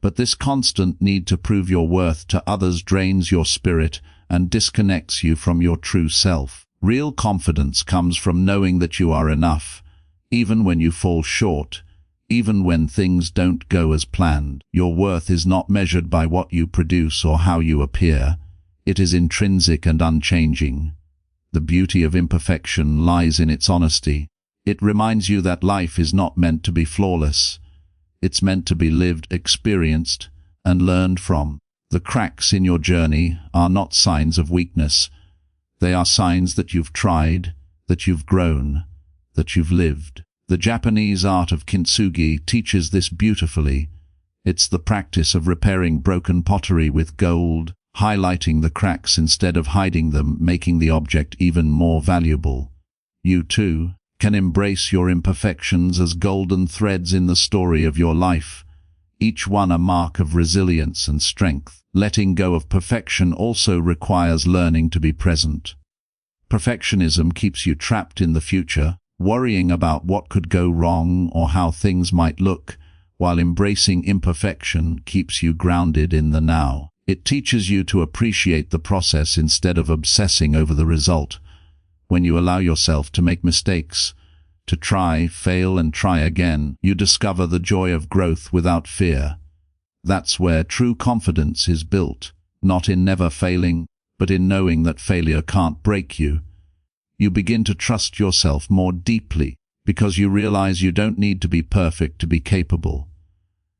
But this constant need to prove your worth to others drains your spirit and disconnects you from your true self. Real confidence comes from knowing that you are enough, even when you fall short, even when things don't go as planned. Your worth is not measured by what you produce or how you appear. It is intrinsic and unchanging. The beauty of imperfection lies in its honesty. It reminds you that life is not meant to be flawless. It's meant to be lived, experienced, and learned from. The cracks in your journey are not signs of weakness. They are signs that you've tried, that you've grown, that you've lived. The Japanese art of kintsugi teaches this beautifully. It's the practice of repairing broken pottery with gold, highlighting the cracks instead of hiding them, making the object even more valuable. You too can embrace your imperfections as golden threads in the story of your life, each one a mark of resilience and strength. Letting go of perfection also requires learning to be present. Perfectionism keeps you trapped in the future, worrying about what could go wrong or how things might look, while embracing imperfection keeps you grounded in the now. It teaches you to appreciate the process instead of obsessing over the result. When you allow yourself to make mistakes, to try, fail, and try again, you discover the joy of growth without fear. That's where true confidence is built, not in never failing, but in knowing that failure can't break you. You begin to trust yourself more deeply, because you realize you don't need to be perfect to be capable.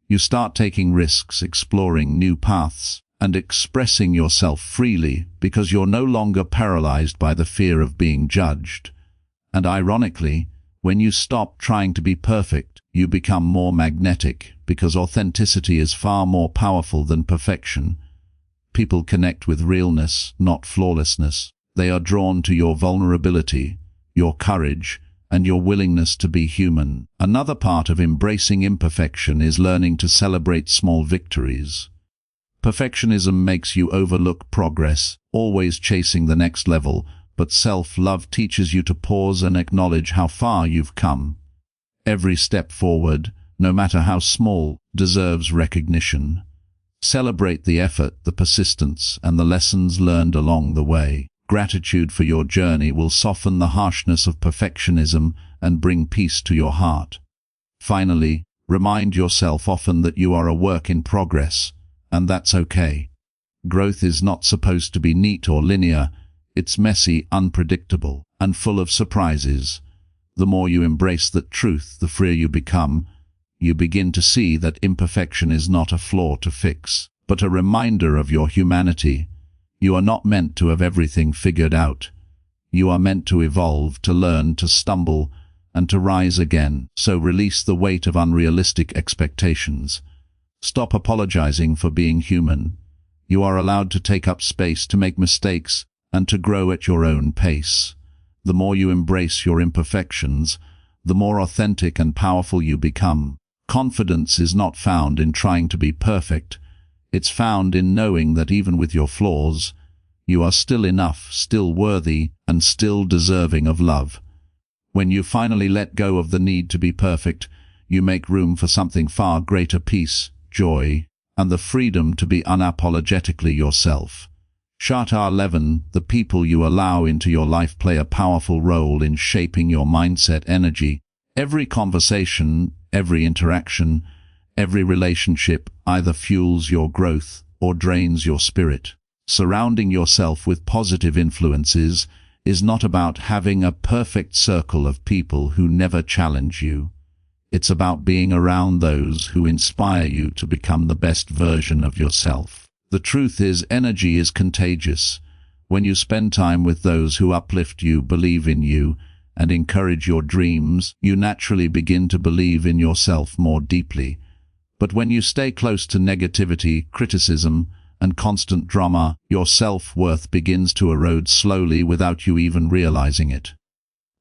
You start taking risks, exploring new paths, and expressing yourself freely because you're no longer paralyzed by the fear of being judged. And ironically, when you stop trying to be perfect, you become more magnetic because authenticity is far more powerful than perfection. People connect with realness, not flawlessness. They are drawn to your vulnerability, your courage, and your willingness to be human. Another part of embracing imperfection is learning to celebrate small victories. Perfectionism makes you overlook progress, always chasing the next level, but self-love teaches you to pause and acknowledge how far you've come. Every step forward, no matter how small, deserves recognition. Celebrate the effort, the persistence, and the lessons learned along the way. Gratitude for your journey will soften the harshness of perfectionism and bring peace to your heart. Finally, remind yourself often that you are a work in progress, and that's okay. Growth is not supposed to be neat or linear. It's messy, unpredictable, and full of surprises. The more you embrace that truth, the freer you become. You begin to see that imperfection is not a flaw to fix, but a reminder of your humanity. You are not meant to have everything figured out. You are meant to evolve, to learn, to stumble, and to rise again. So release the weight of unrealistic expectations. Stop apologizing for being human. You are allowed to take up space, to make mistakes, and to grow at your own pace. The more you embrace your imperfections, the more authentic and powerful you become. Confidence is not found in trying to be perfect. It's found in knowing that even with your flaws, you are still enough, still worthy, and still deserving of love. When you finally let go of the need to be perfect, you make room for something far greater: peace, joy, and the freedom to be unapologetically yourself. Chapter 11. The people you allow into your life play a powerful role in shaping your mindset energy. Every conversation, every interaction, every relationship either fuels your growth or drains your spirit. Surrounding yourself with positive influences is not about having a perfect circle of people who never challenge you. It's about being around those who inspire you to become the best version of yourself. The truth is, energy is contagious. When you spend time with those who uplift you, believe in you, and encourage your dreams, you naturally begin to believe in yourself more deeply. But when you stay close to negativity, criticism, and constant drama, your self-worth begins to erode slowly without you even realizing it.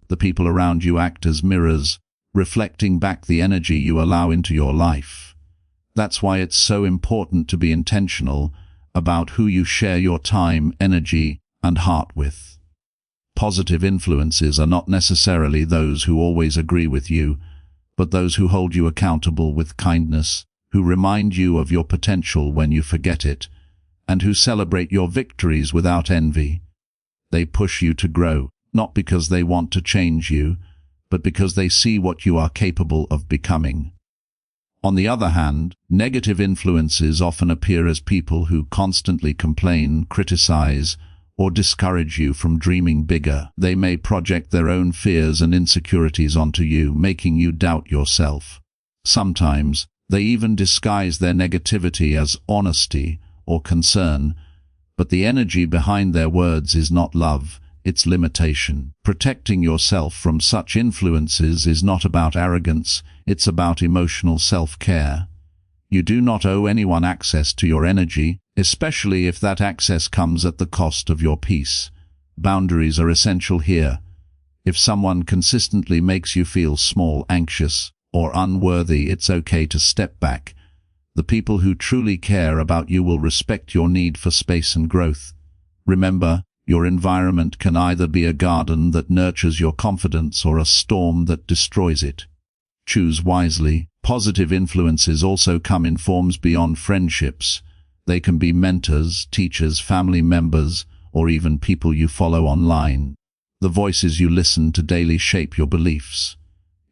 The people around you act as mirrors, reflecting back the energy you allow into your life. That's why it's so important to be intentional about who you share your time, energy, and heart with. Positive influences are not necessarily those who always agree with you, but those who hold you accountable with kindness, who remind you of your potential when you forget it, and who celebrate your victories without envy. They push you to grow, not because they want to change you, but because they see what you are capable of becoming. On the other hand, negative influences often appear as people who constantly complain, criticize, or discourage you from dreaming bigger. They may project their own fears and insecurities onto you, making you doubt yourself. Sometimes, they even disguise their negativity as honesty or concern, but the energy behind their words is not love, it's limitation. Protecting yourself from such influences is not about arrogance, it's about emotional self-care. You do not owe anyone access to your energy, especially if that access comes at the cost of your peace. Boundaries are essential here. If someone consistently makes you feel small, anxious, or unworthy, it's okay to step back. The people who truly care about you will respect your need for space and growth. Remember, your environment can either be a garden that nurtures your confidence or a storm that destroys it. Choose wisely. Positive influences also come in forms beyond friendships. They can be mentors, teachers, family members, or even people you follow online. The voices you listen to daily shape your beliefs.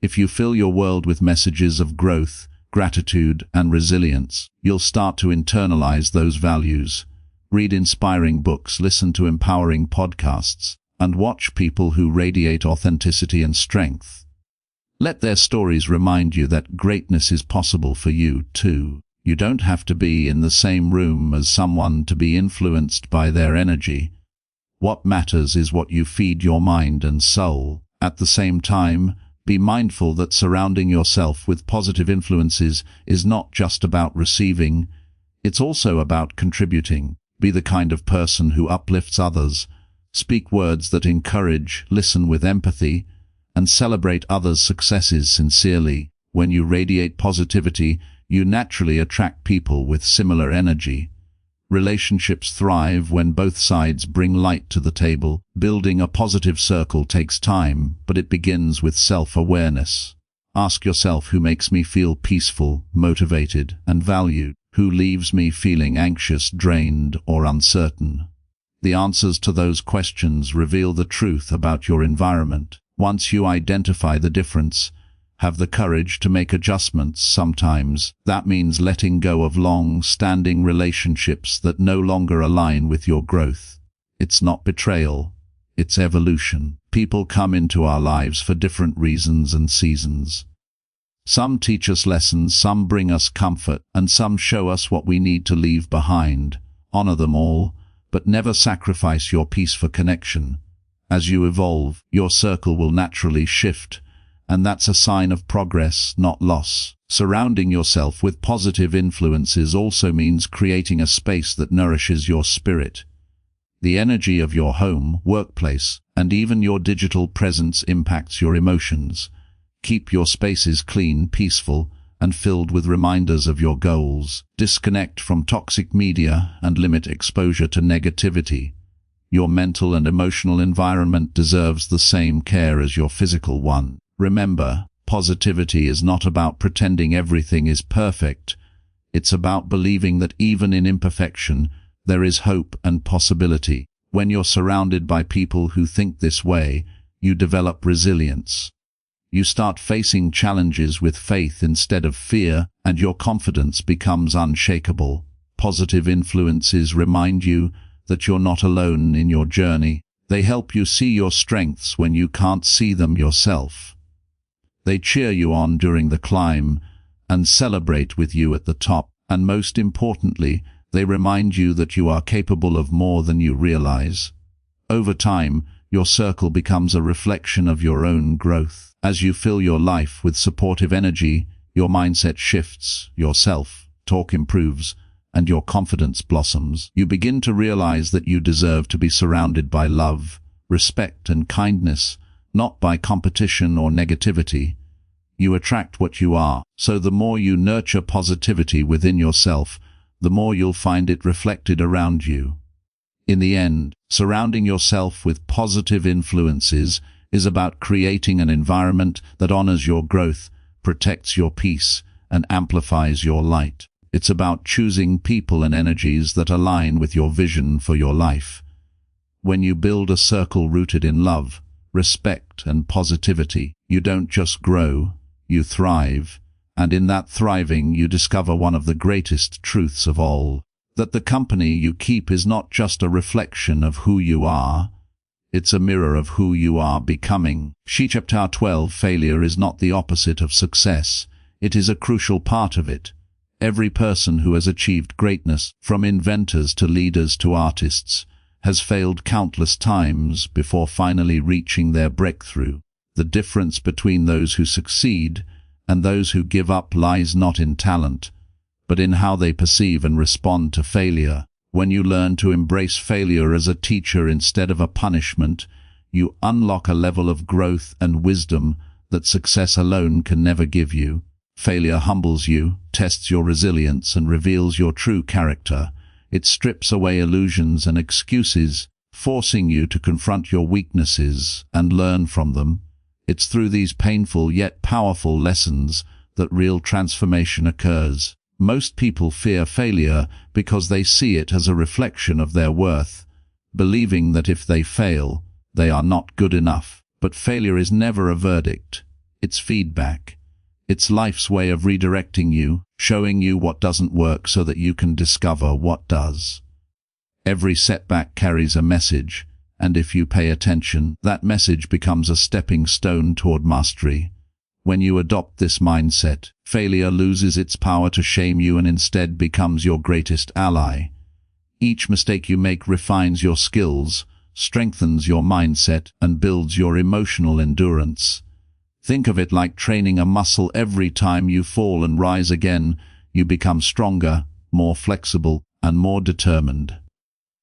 If you fill your world with messages of growth, gratitude, and resilience, you'll start to internalize those values. Read inspiring books, listen to empowering podcasts, and watch people who radiate authenticity and strength. Let their stories remind you that greatness is possible for you, too. You don't have to be in the same room as someone to be influenced by their energy. What matters is what you feed your mind and soul. At the same time, be mindful that surrounding yourself with positive influences is not just about receiving, it's also about contributing. Be the kind of person who uplifts others, speak words that encourage, listen with empathy, and celebrate others' successes sincerely. When you radiate positivity, you naturally attract people with similar energy. Relationships thrive when both sides bring light to the table. Building a positive circle takes time, but it begins with self-awareness. Ask yourself, who makes me feel peaceful, motivated, and valued? Who leaves me feeling anxious, drained, or uncertain? The answers to those questions reveal the truth about your environment. Once you identify the difference, have the courage to make adjustments. Sometimes that means letting go of long-standing relationships that no longer align with your growth. It's not betrayal, it's evolution. People come into our lives for different reasons and seasons. Some teach us lessons, some bring us comfort, and some show us what we need to leave behind. Honor them all, but never sacrifice your peace for connection. As you evolve, your circle will naturally shift, and that's a sign of progress, not loss. Surrounding yourself with positive influences also means creating a space that nourishes your spirit. The energy of your home, workplace, and even your digital presence impacts your emotions. Keep your spaces clean, peaceful, and filled with reminders of your goals. Disconnect from toxic media and limit exposure to negativity. Your mental and emotional environment deserves the same care as your physical one. Remember, positivity is not about pretending everything is perfect. It's about believing that even in imperfection, there is hope and possibility. When you're surrounded by people who think this way, you develop resilience. You start facing challenges with faith instead of fear, and your confidence becomes unshakable. Positive influences remind you that you're not alone in your journey. They help you see your strengths when you can't see them yourself. They cheer you on during the climb and celebrate with you at the top. And most importantly, they remind you that you are capable of more than you realize. Over time, your circle becomes a reflection of your own growth. As you fill your life with supportive energy, your mindset shifts, your self-talk improves, and your confidence blossoms. You begin to realize that you deserve to be surrounded by love, respect, and kindness, not by competition or negativity. You attract what you are, so the more you nurture positivity within yourself, the more you'll find it reflected around you. In the end, surrounding yourself with positive influences is about creating an environment that honors your growth, protects your peace, and amplifies your light. It's about choosing people and energies that align with your vision for your life. When you build a circle rooted in love, respect, and positivity, you don't just grow, you thrive. And in that thriving, you discover one of the greatest truths of all, that the company you keep is not just a reflection of who you are, it's a mirror of who you are becoming. Chapter 12. Failure is not the opposite of success. It is a crucial part of it. Every person who has achieved greatness, from inventors to leaders to artists, has failed countless times before finally reaching their breakthrough. The difference between those who succeed and those who give up lies not in talent, but in how they perceive and respond to failure. When you learn to embrace failure as a teacher instead of a punishment, you unlock a level of growth and wisdom that success alone can never give you. Failure humbles you, tests your resilience, and reveals your true character. It strips away illusions and excuses, forcing you to confront your weaknesses and learn from them. It's through these painful yet powerful lessons that real transformation occurs. Most people fear failure because they see it as a reflection of their worth, believing that if they fail, they are not good enough. But failure is never a verdict. It's feedback. It's life's way of redirecting you, showing you what doesn't work so that you can discover what does. Every setback carries a message, and if you pay attention, that message becomes a stepping stone toward mastery. When you adopt this mindset, failure loses its power to shame you and instead becomes your greatest ally. Each mistake you make refines your skills, strengthens your mindset, and builds your emotional endurance. Think of it like training a muscle. Every time you fall and rise again, you become stronger, more flexible, and more determined.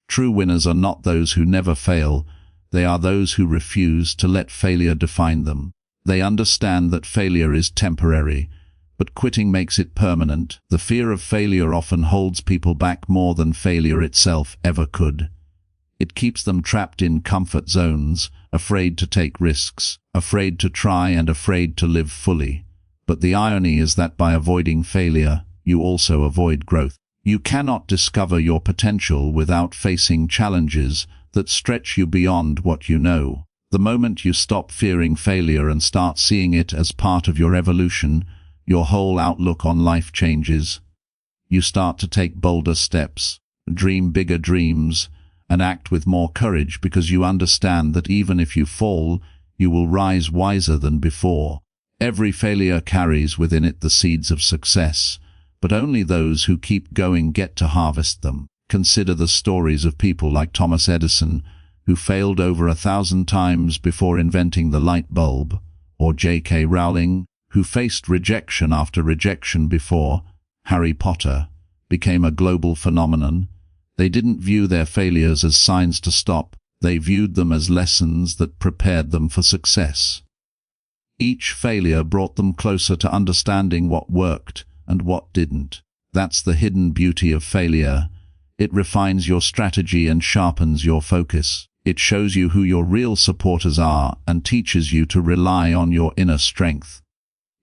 True winners are not those who never fail, they are those who refuse to let failure define them. They understand that failure is temporary, but quitting makes it permanent. The fear of failure often holds people back more than failure itself ever could. It keeps them trapped in comfort zones, afraid to take risks, afraid to try, and afraid to live fully. But the irony is that by avoiding failure, you also avoid growth. You cannot discover your potential without facing challenges that stretch you beyond what you know. The moment you stop fearing failure and start seeing it as part of your evolution, your whole outlook on life changes. You start to take bolder steps, dream bigger dreams, and act with more courage because you understand that even if you fall, you will rise wiser than before. Every failure carries within it the seeds of success, but only those who keep going get to harvest them. Consider the stories of people like Thomas Edison, who failed over 1,000 times before inventing the light bulb, or J.K. Rowling, who faced rejection after rejection before Harry Potter became a global phenomenon. They didn't view their failures as signs to stop, they viewed them as lessons that prepared them for success. Each failure brought them closer to understanding what worked and what didn't. That's the hidden beauty of failure. It refines your strategy and sharpens your focus. It shows you who your real supporters are and teaches you to rely on your inner strength.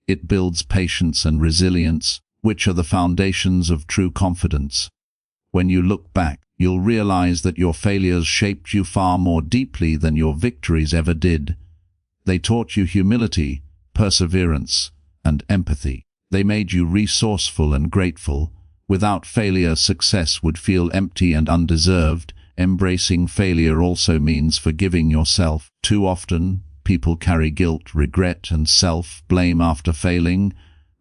It builds patience and resilience, which are the foundations of true confidence. When you look back, you'll realize that your failures shaped you far more deeply than your victories ever did. They taught you humility, perseverance, and empathy. They made you resourceful and grateful. Without failure, success would feel empty and undeserved. Embracing failure also means forgiving yourself. Too often, people carry guilt, regret, and self-blame after failing,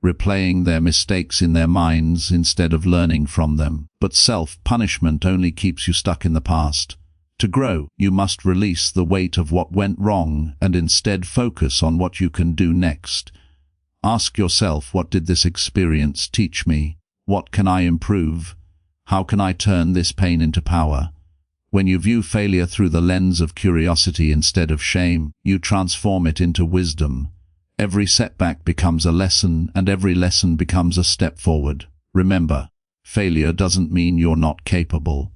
replaying their mistakes in their minds instead of learning from them. But self-punishment only keeps you stuck in the past. To grow, you must release the weight of what went wrong and instead focus on what you can do next. Ask yourself, what did this experience teach me? What can I improve? How can I turn this pain into power? When you view failure through the lens of curiosity instead of shame, you transform it into wisdom. Every setback becomes a lesson, and every lesson becomes a step forward. Remember, failure doesn't mean you're not capable.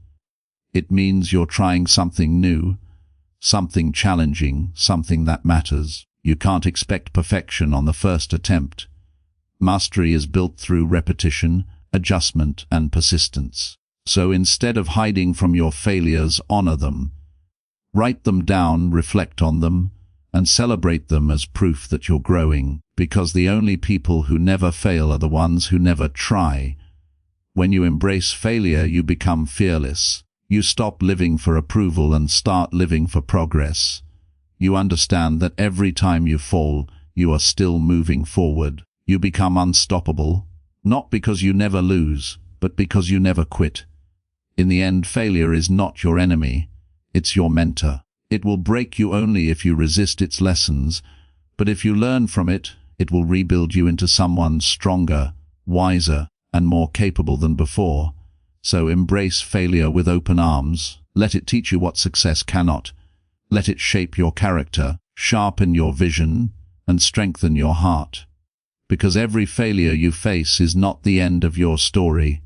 It means you're trying something new, something challenging, something that matters. You can't expect perfection on the first attempt. Mastery is built through repetition, adjustment, and persistence. So instead of hiding from your failures, honor them. Write them down, reflect on them, and celebrate them as proof that you're growing, because the only people who never fail are the ones who never try. When you embrace failure, you become fearless. You stop living for approval and start living for progress. You understand that every time you fall, you are still moving forward. You become unstoppable, not because you never lose, but because you never quit. In the end, failure is not your enemy, it's your mentor. It will break you only if you resist its lessons, but if you learn from it, it will rebuild you into someone stronger, wiser, and more capable than before. So embrace failure with open arms. Let it teach you what success cannot. Let it shape your character, sharpen your vision, and strengthen your heart. Because every failure you face is not the end of your story.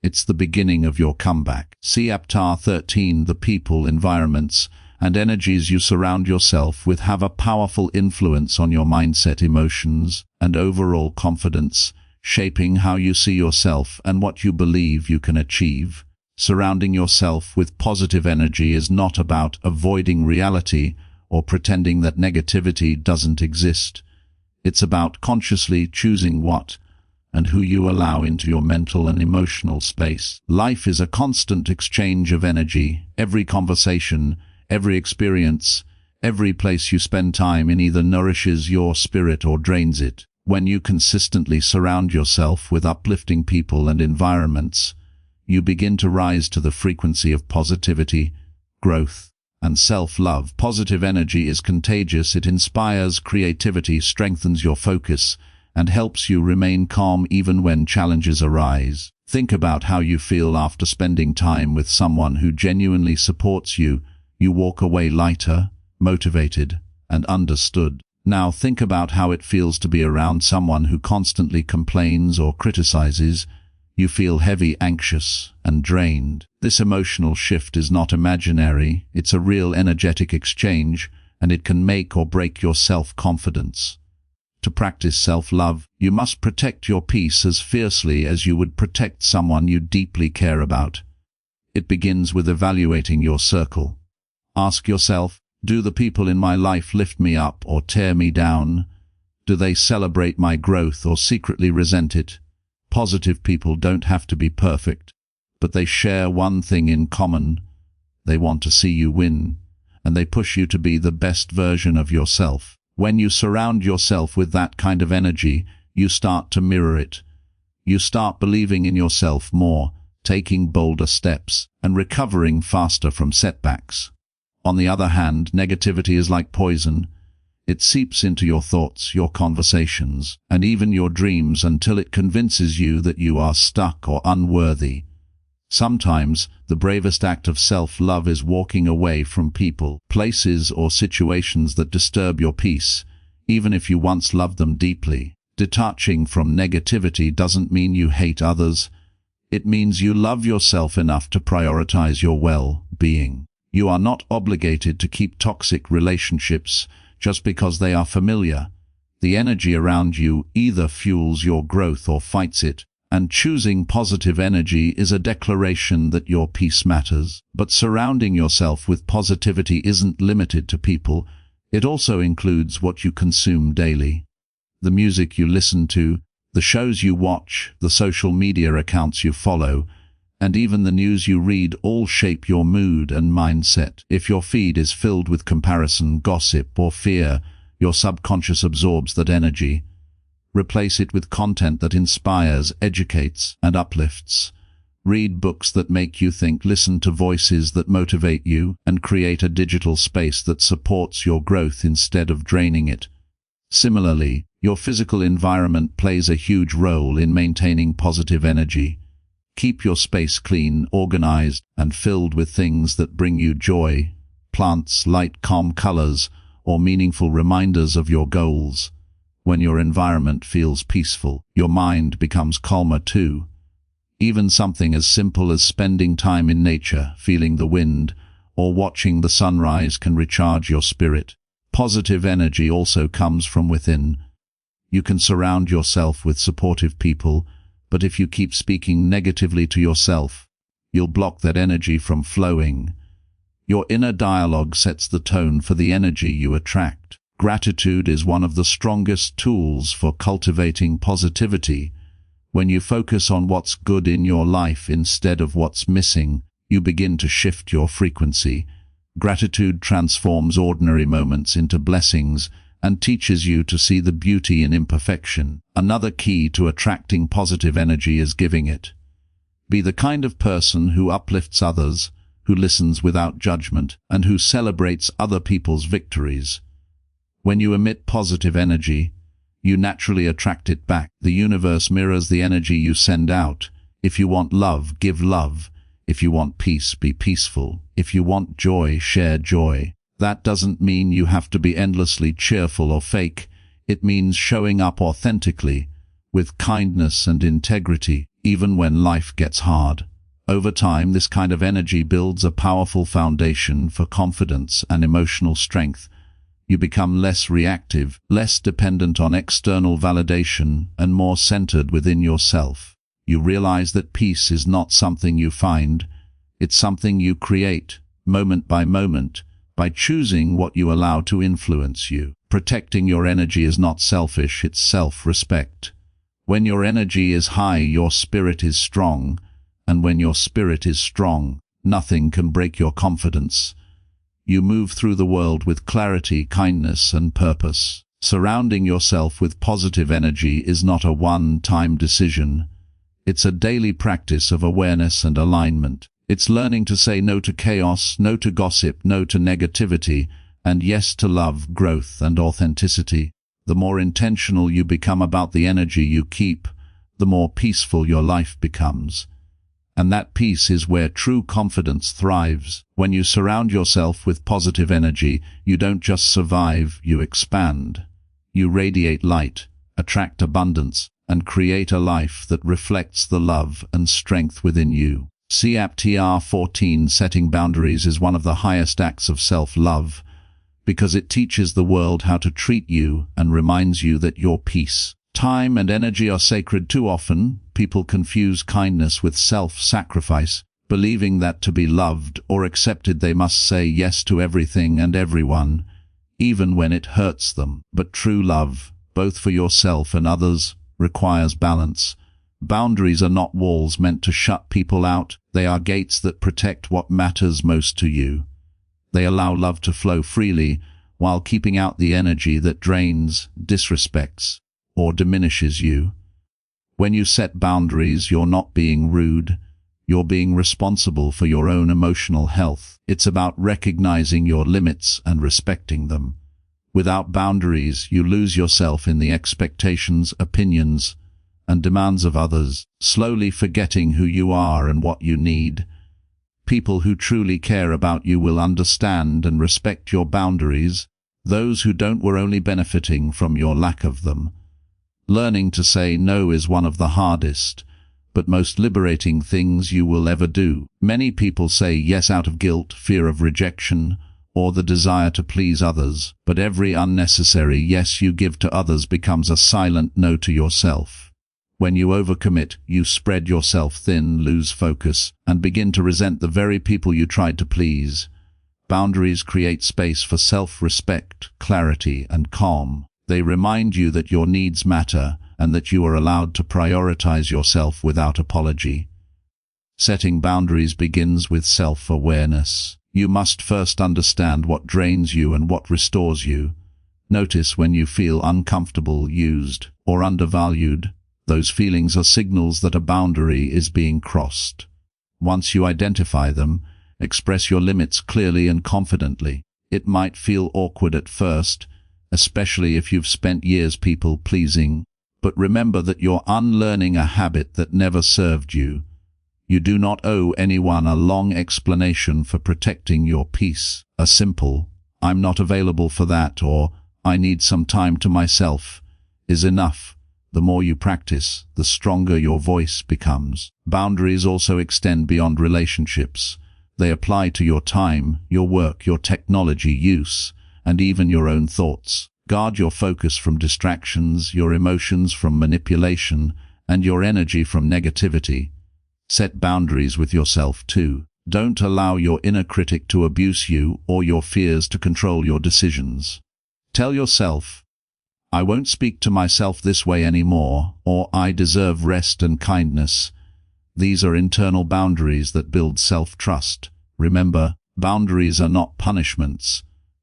It's the beginning of your comeback. See Chapter 13. The people, environments, and energies you surround yourself with have a powerful influence on your mindset, emotions, and overall confidence, shaping how you see yourself and what you believe you can achieve. Surrounding yourself with positive energy is not about avoiding reality or pretending that negativity doesn't exist. It's about consciously choosing what and who you allow into your mental and emotional space. Life is a constant exchange of energy. Every conversation, every experience, Every place you spend time in either nourishes your spirit or drains it. When you consistently surround yourself with uplifting people and environments, you begin to rise to the frequency of positivity, growth, and self-love. Positive energy is contagious. It inspires creativity, strengthens your focus, and helps you remain calm even when challenges arise. Think about how you feel after spending time with someone who genuinely supports you. You walk away lighter, motivated, and understood. Now think about how it feels to be around someone who constantly complains or criticizes. You feel heavy, anxious, and drained. This emotional shift is not imaginary. It's a real energetic exchange, and it can make or break your self-confidence. To practice self-love, you must protect your peace as fiercely as you would protect someone you deeply care about. It begins with evaluating your circle. Ask yourself, do the people in my life lift me up or tear me down? Do they celebrate my growth or secretly resent it? Positive people don't have to be perfect, but they share one thing in common. They want to see you win, and they push you to be the best version of yourself. When you surround yourself with that kind of energy, you start to mirror it. You start believing in yourself more, taking bolder steps, and recovering faster from setbacks. On the other hand, negativity is like poison. It seeps into your thoughts, your conversations, and even your dreams until it convinces you that you are stuck or unworthy. Sometimes, the bravest act of self-love is walking away from people, places, or situations that disturb your peace, even if you once loved them deeply. Detaching from negativity doesn't mean you hate others. It means you love yourself enough to prioritize your well-being. You are not obligated to keep toxic relationships just because they are familiar. The energy around you either fuels your growth or fights it, and choosing positive energy is a declaration that your peace matters. But surrounding yourself with positivity isn't limited to people. It also includes what you consume daily. The music you listen to, the shows you watch, the social media accounts you follow, and even the news you read all shape your mood and mindset. If your feed is filled with comparison, gossip, or fear, your subconscious absorbs that energy. Replace it with content that inspires, educates, and uplifts. Read books that make you think, listen to voices that motivate you, and create a digital space that supports your growth instead of draining it. Similarly, your physical environment plays a huge role in maintaining positive energy. Keep your space clean, organized, and filled with things that bring you joy, plants, light, calm colors, or meaningful reminders of your goals. When your environment feels peaceful, your mind becomes calmer too. Even something as simple as spending time in nature, feeling the wind, or watching the sunrise can recharge your spirit. Positive energy also comes from within. You can surround yourself with supportive people, but if you keep speaking negatively to yourself, you'll block that energy from flowing. Your inner dialogue sets the tone for the energy you attract. Gratitude is one of the strongest tools for cultivating positivity. When you focus on what's good in your life instead of what's missing, you begin to shift your frequency. Gratitude transforms ordinary moments into blessings and teaches you to see the beauty in imperfection. Another key to attracting positive energy is giving it. Be the kind of person who uplifts others, who listens without judgment, and who celebrates other people's victories. When you emit positive energy, you naturally attract it back. The universe mirrors the energy you send out. If you want love, give love. If you want peace, be peaceful. If you want joy, share joy. That doesn't mean you have to be endlessly cheerful or fake. It means showing up authentically, with kindness and integrity, even when life gets hard. Over time, this kind of energy builds a powerful foundation for confidence and emotional strength. You become less reactive, less dependent on external validation, and more centered within yourself. You realize that peace is not something you find. It's something you create, moment by moment, by choosing what you allow to influence you. Protecting your energy is not selfish, it's self-respect. When your energy is high, your spirit is strong, and when your spirit is strong, nothing can break your confidence. You move through the world with clarity, kindness, and purpose. Surrounding yourself with positive energy is not a one-time decision. It's a daily practice of awareness and alignment. It's learning to say no to chaos, no to gossip, no to negativity, and yes to love, growth, and authenticity. The more intentional you become about the energy you keep, the more peaceful your life becomes. And that peace is where true confidence thrives. When you surround yourself with positive energy, you don't just survive, you expand. You radiate light, attract abundance, and create a life that reflects the love and strength within you. CAPTR 14 Setting boundaries is one of the highest acts of self-love, because it teaches the world how to treat you and reminds you that your peace, time, and energy are sacred. Too often, people confuse kindness with self-sacrifice, believing that to be loved or accepted they must say yes to everything and everyone, even when it hurts them. But true love, both for yourself and others, requires balance. Boundaries are not walls meant to shut people out. They are gates that protect what matters most to you. They allow love to flow freely while keeping out the energy that drains, disrespects, or diminishes you. When you set boundaries, you're not being rude. You're being responsible for your own emotional health. It's about recognizing your limits and respecting them. Without boundaries, you lose yourself in the expectations, opinions, and demands of others, slowly forgetting who you are and what you need. People who truly care about you will understand and respect your boundaries. Those who don't were only benefiting from your lack of them. Learning to say no is one of the hardest, but most liberating things you will ever do. Many people say yes out of guilt, fear of rejection, or the desire to please others, but every unnecessary yes you give to others becomes a silent no to yourself. When you overcommit, you spread yourself thin, lose focus, and begin to resent the very people you tried to please. Boundaries create space for self-respect, clarity, and calm. They remind you that your needs matter and that you are allowed to prioritize yourself without apology. Setting boundaries begins with self-awareness. You must first understand what drains you and what restores you. Notice when you feel uncomfortable, used, or undervalued. Those feelings are signals that a boundary is being crossed. Once you identify them, express your limits clearly and confidently. It might feel awkward at first, especially if you've spent years people-pleasing, but remember that you're unlearning a habit that never served you. You do not owe anyone a long explanation for protecting your peace. A simple, "I'm not available for that," or "I need some time to myself," is enough. The more you practice, the stronger your voice becomes. Boundaries also extend beyond relationships. They apply to your time, your work, your technology use, and even your own thoughts. Guard your focus from distractions, your emotions from manipulation, and your energy from negativity. Set boundaries with yourself too. Don't allow your inner critic to abuse you or your fears to control your decisions. Tell yourself, "I won't speak to myself this way anymore," or "I deserve rest and kindness." These are internal boundaries that build self-trust. Remember, boundaries are not punishments.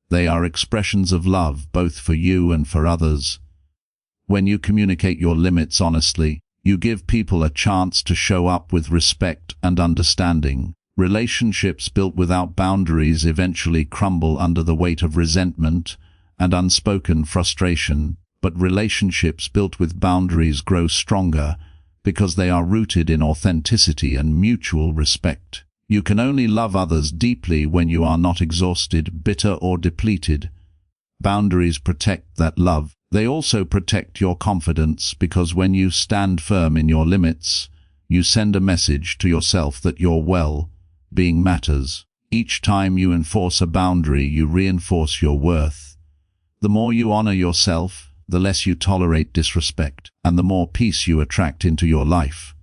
They are expressions of love, both for you and for others. When you communicate your limits honestly, you give people a chance to show up with respect and understanding. Relationships built without boundaries eventually crumble under the weight of resentment and unspoken frustration, but relationships built with boundaries grow stronger because they are rooted in authenticity and mutual respect. You can only love others deeply when you are not exhausted, bitter, or depleted. Boundaries protect that love. They also protect your confidence, because when you stand firm in your limits, you send a message to yourself that your well-being matters. Each time you enforce a boundary, you reinforce your worth. The more you honor yourself, the less you tolerate disrespect, and the more peace you attract into your life.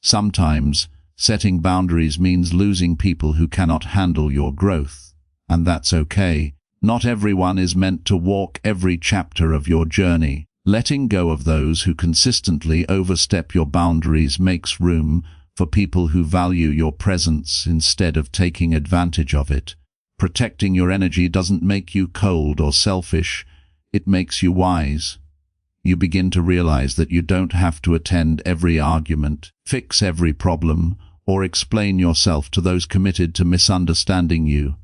Sometimes, setting boundaries means losing people who cannot handle your growth, and that's okay. Not everyone is meant to walk every chapter of your journey. Letting go of those who consistently overstep your boundaries makes room for people who value your presence instead of taking advantage of it. Protecting your energy doesn't make you cold or selfish, it makes you wise. You begin to realize that you don't have to attend every argument, fix every problem, or explain yourself to those committed to misunderstanding you.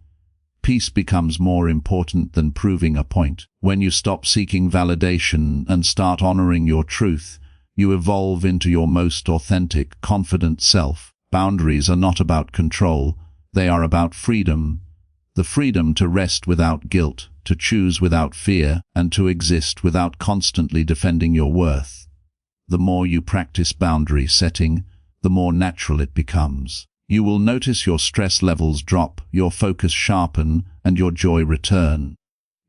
Peace becomes more important than proving a point. When you stop seeking validation and start honoring your truth, you evolve into your most authentic, confident self. Boundaries are not about control, they are about freedom. The freedom to rest without guilt, to choose without fear, and to exist without constantly defending your worth. The more you practice boundary setting, the more natural it becomes. You will notice your stress levels drop, your focus sharpen, and your joy return.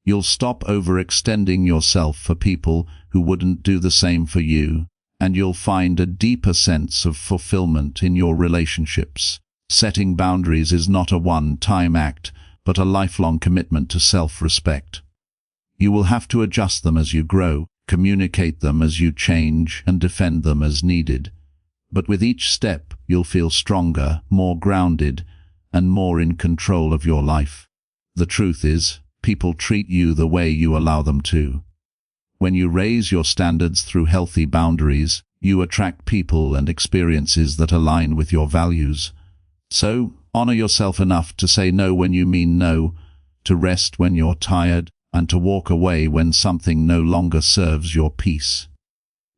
You'll stop overextending yourself for people who wouldn't do the same for you, and you'll find a deeper sense of fulfillment in your relationships. Setting boundaries is not a one-time act, but a lifelong commitment to self-respect. You will have to adjust them as you grow, communicate them as you change, and defend them as needed. But with each step, you'll feel stronger, more grounded, and more in control of your life. The truth is, people treat you the way you allow them to. When you raise your standards through healthy boundaries, you attract people and experiences that align with your values. So, honor yourself enough to say no when you mean no, to rest when you're tired, and to walk away when something no longer serves your peace.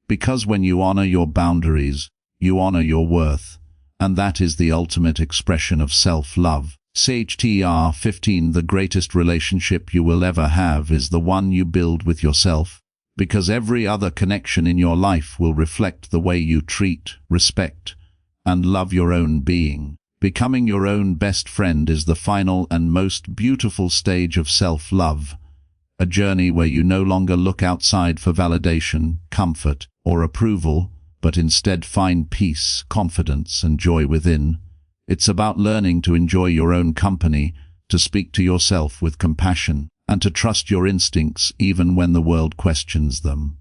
Because when you honor your boundaries, you honor your worth, and that is the ultimate expression of self-love. CHTR 15. The greatest relationship you will ever have is the one you build with yourself, because every other connection in your life will reflect the way you treat, respect, and love your own being. Becoming your own best friend is the final and most beautiful stage of self-love, a journey where you no longer look outside for validation, comfort, or approval, but instead find peace, confidence, and joy within. It's about learning to enjoy your own company, to speak to yourself with compassion, and to trust your instincts even when the world questions them.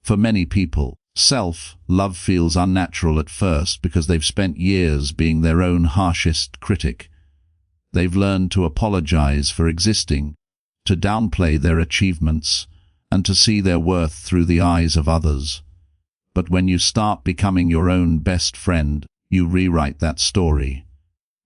For many people, self-love feels unnatural at first because they've spent years being their own harshest critic. They've learned to apologize for existing, to downplay their achievements, and to see their worth through the eyes of others. But when you start becoming your own best friend, you rewrite that story.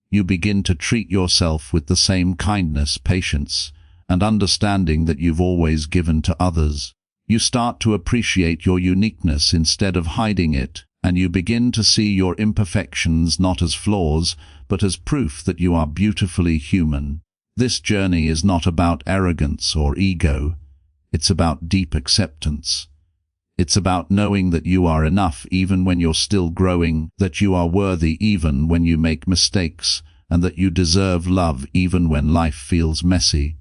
You begin to treat yourself with the same kindness, patience, and understanding that you've always given to others. You start to appreciate your uniqueness instead of hiding it, and you begin to see your imperfections not as flaws, but as proof that you are beautifully human. This journey is not about arrogance or ego. It's about deep acceptance. It's about knowing that you are enough even when you're still growing, that you are worthy even when you make mistakes, and that you deserve love even when life feels messy.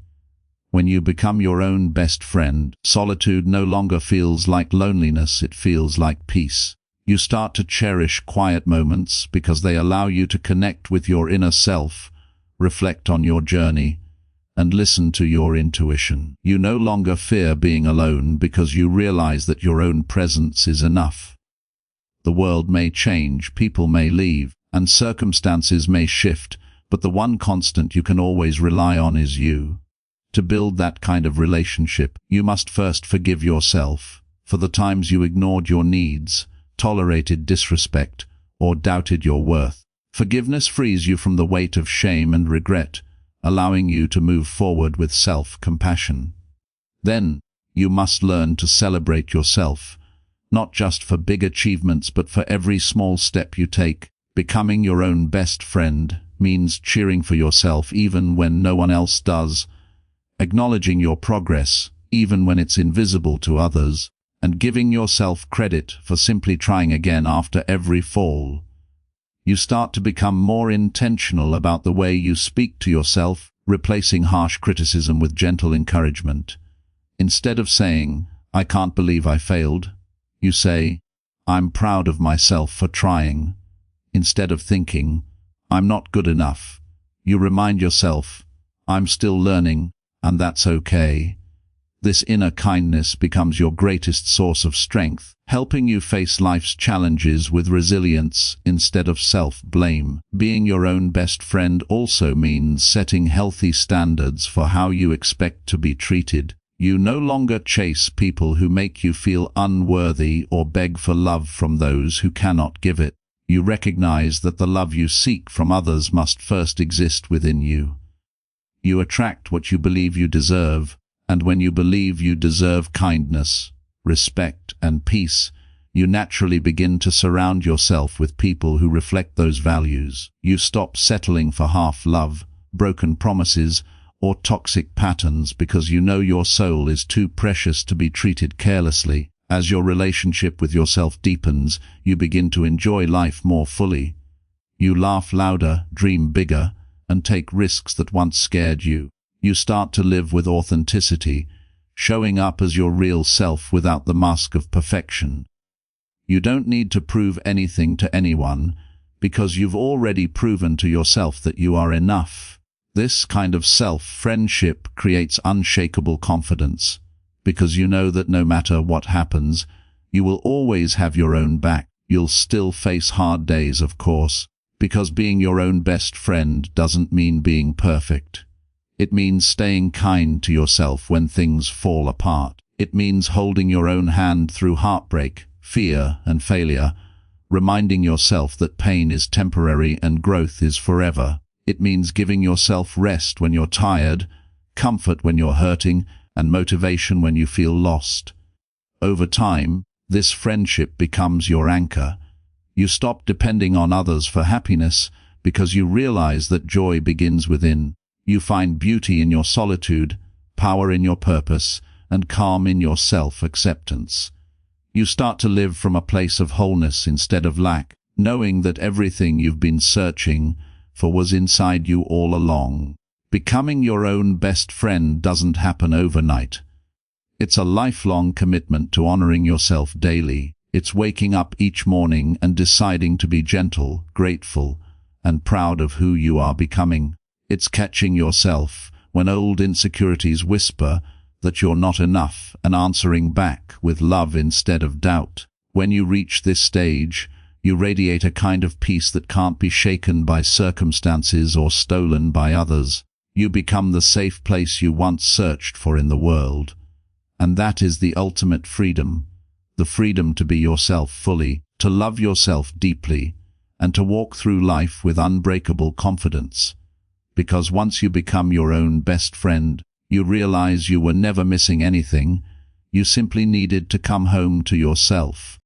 When you become your own best friend, solitude no longer feels like loneliness, it feels like peace. You start to cherish quiet moments because they allow you to connect with your inner self, reflect on your journey, and listen to your intuition. You no longer fear being alone because you realize that your own presence is enough. The world may change, people may leave, and circumstances may shift, but the one constant you can always rely on is you. To build that kind of relationship, you must first forgive yourself for the times you ignored your needs, tolerated disrespect, or doubted your worth. Forgiveness frees you from the weight of shame and regret, allowing you to move forward with self-compassion. Then, you must learn to celebrate yourself, not just for big achievements but for every small step you take. Becoming your own best friend means cheering for yourself even when no one else does, acknowledging your progress even when it's invisible to others, and giving yourself credit for simply trying again after every fall. You start to become more intentional about the way you speak to yourself, replacing harsh criticism with gentle encouragement. Instead of saying, "I can't believe I failed," you say, "I'm proud of myself for trying." Instead of thinking, "I'm not good enough," you remind yourself, "I'm still learning, and that's okay." This inner kindness becomes your greatest source of strength, helping you face life's challenges with resilience instead of self-blame. Being your own best friend also means setting healthy standards for how you expect to be treated. You no longer chase people who make you feel unworthy or beg for love from those who cannot give it. You recognize that the love you seek from others must first exist within you. You attract what you believe you deserve, and when you believe you deserve kindness, respect, and peace, you naturally begin to surround yourself with people who reflect those values. You stop settling for half-love, broken promises, or toxic patterns because you know your soul is too precious to be treated carelessly. As your relationship with yourself deepens, you begin to enjoy life more fully. You laugh louder, dream bigger, and take risks that once scared you. You start to live with authenticity, showing up as your real self without the mask of perfection. You don't need to prove anything to anyone, because you've already proven to yourself that you are enough. This kind of self-friendship creates unshakable confidence, because you know that no matter what happens, you will always have your own back. You'll still face hard days, of course, because being your own best friend doesn't mean being perfect. It means staying kind to yourself when things fall apart. It means holding your own hand through heartbreak, fear, and failure, reminding yourself that pain is temporary and growth is forever. It means giving yourself rest when you're tired, comfort when you're hurting, and motivation when you feel lost. Over time, this friendship becomes your anchor. You stop depending on others for happiness because you realize that joy begins within. You find beauty in your solitude, power in your purpose, and calm in your self-acceptance. You start to live from a place of wholeness instead of lack, knowing that everything you've been searching for was inside you all along. Becoming your own best friend doesn't happen overnight. It's a lifelong commitment to honoring yourself daily. It's waking up each morning and deciding to be gentle, grateful, and proud of who you are becoming. It's catching yourself when old insecurities whisper that you're not enough and answering back with love instead of doubt. When you reach this stage, you radiate a kind of peace that can't be shaken by circumstances or stolen by others. You become the safe place you once searched for in the world. And that is the ultimate freedom. The freedom to be yourself fully, to love yourself deeply, and to walk through life with unbreakable confidence. Because once you become your own best friend, you realize you were never missing anything. You simply needed to come home to yourself.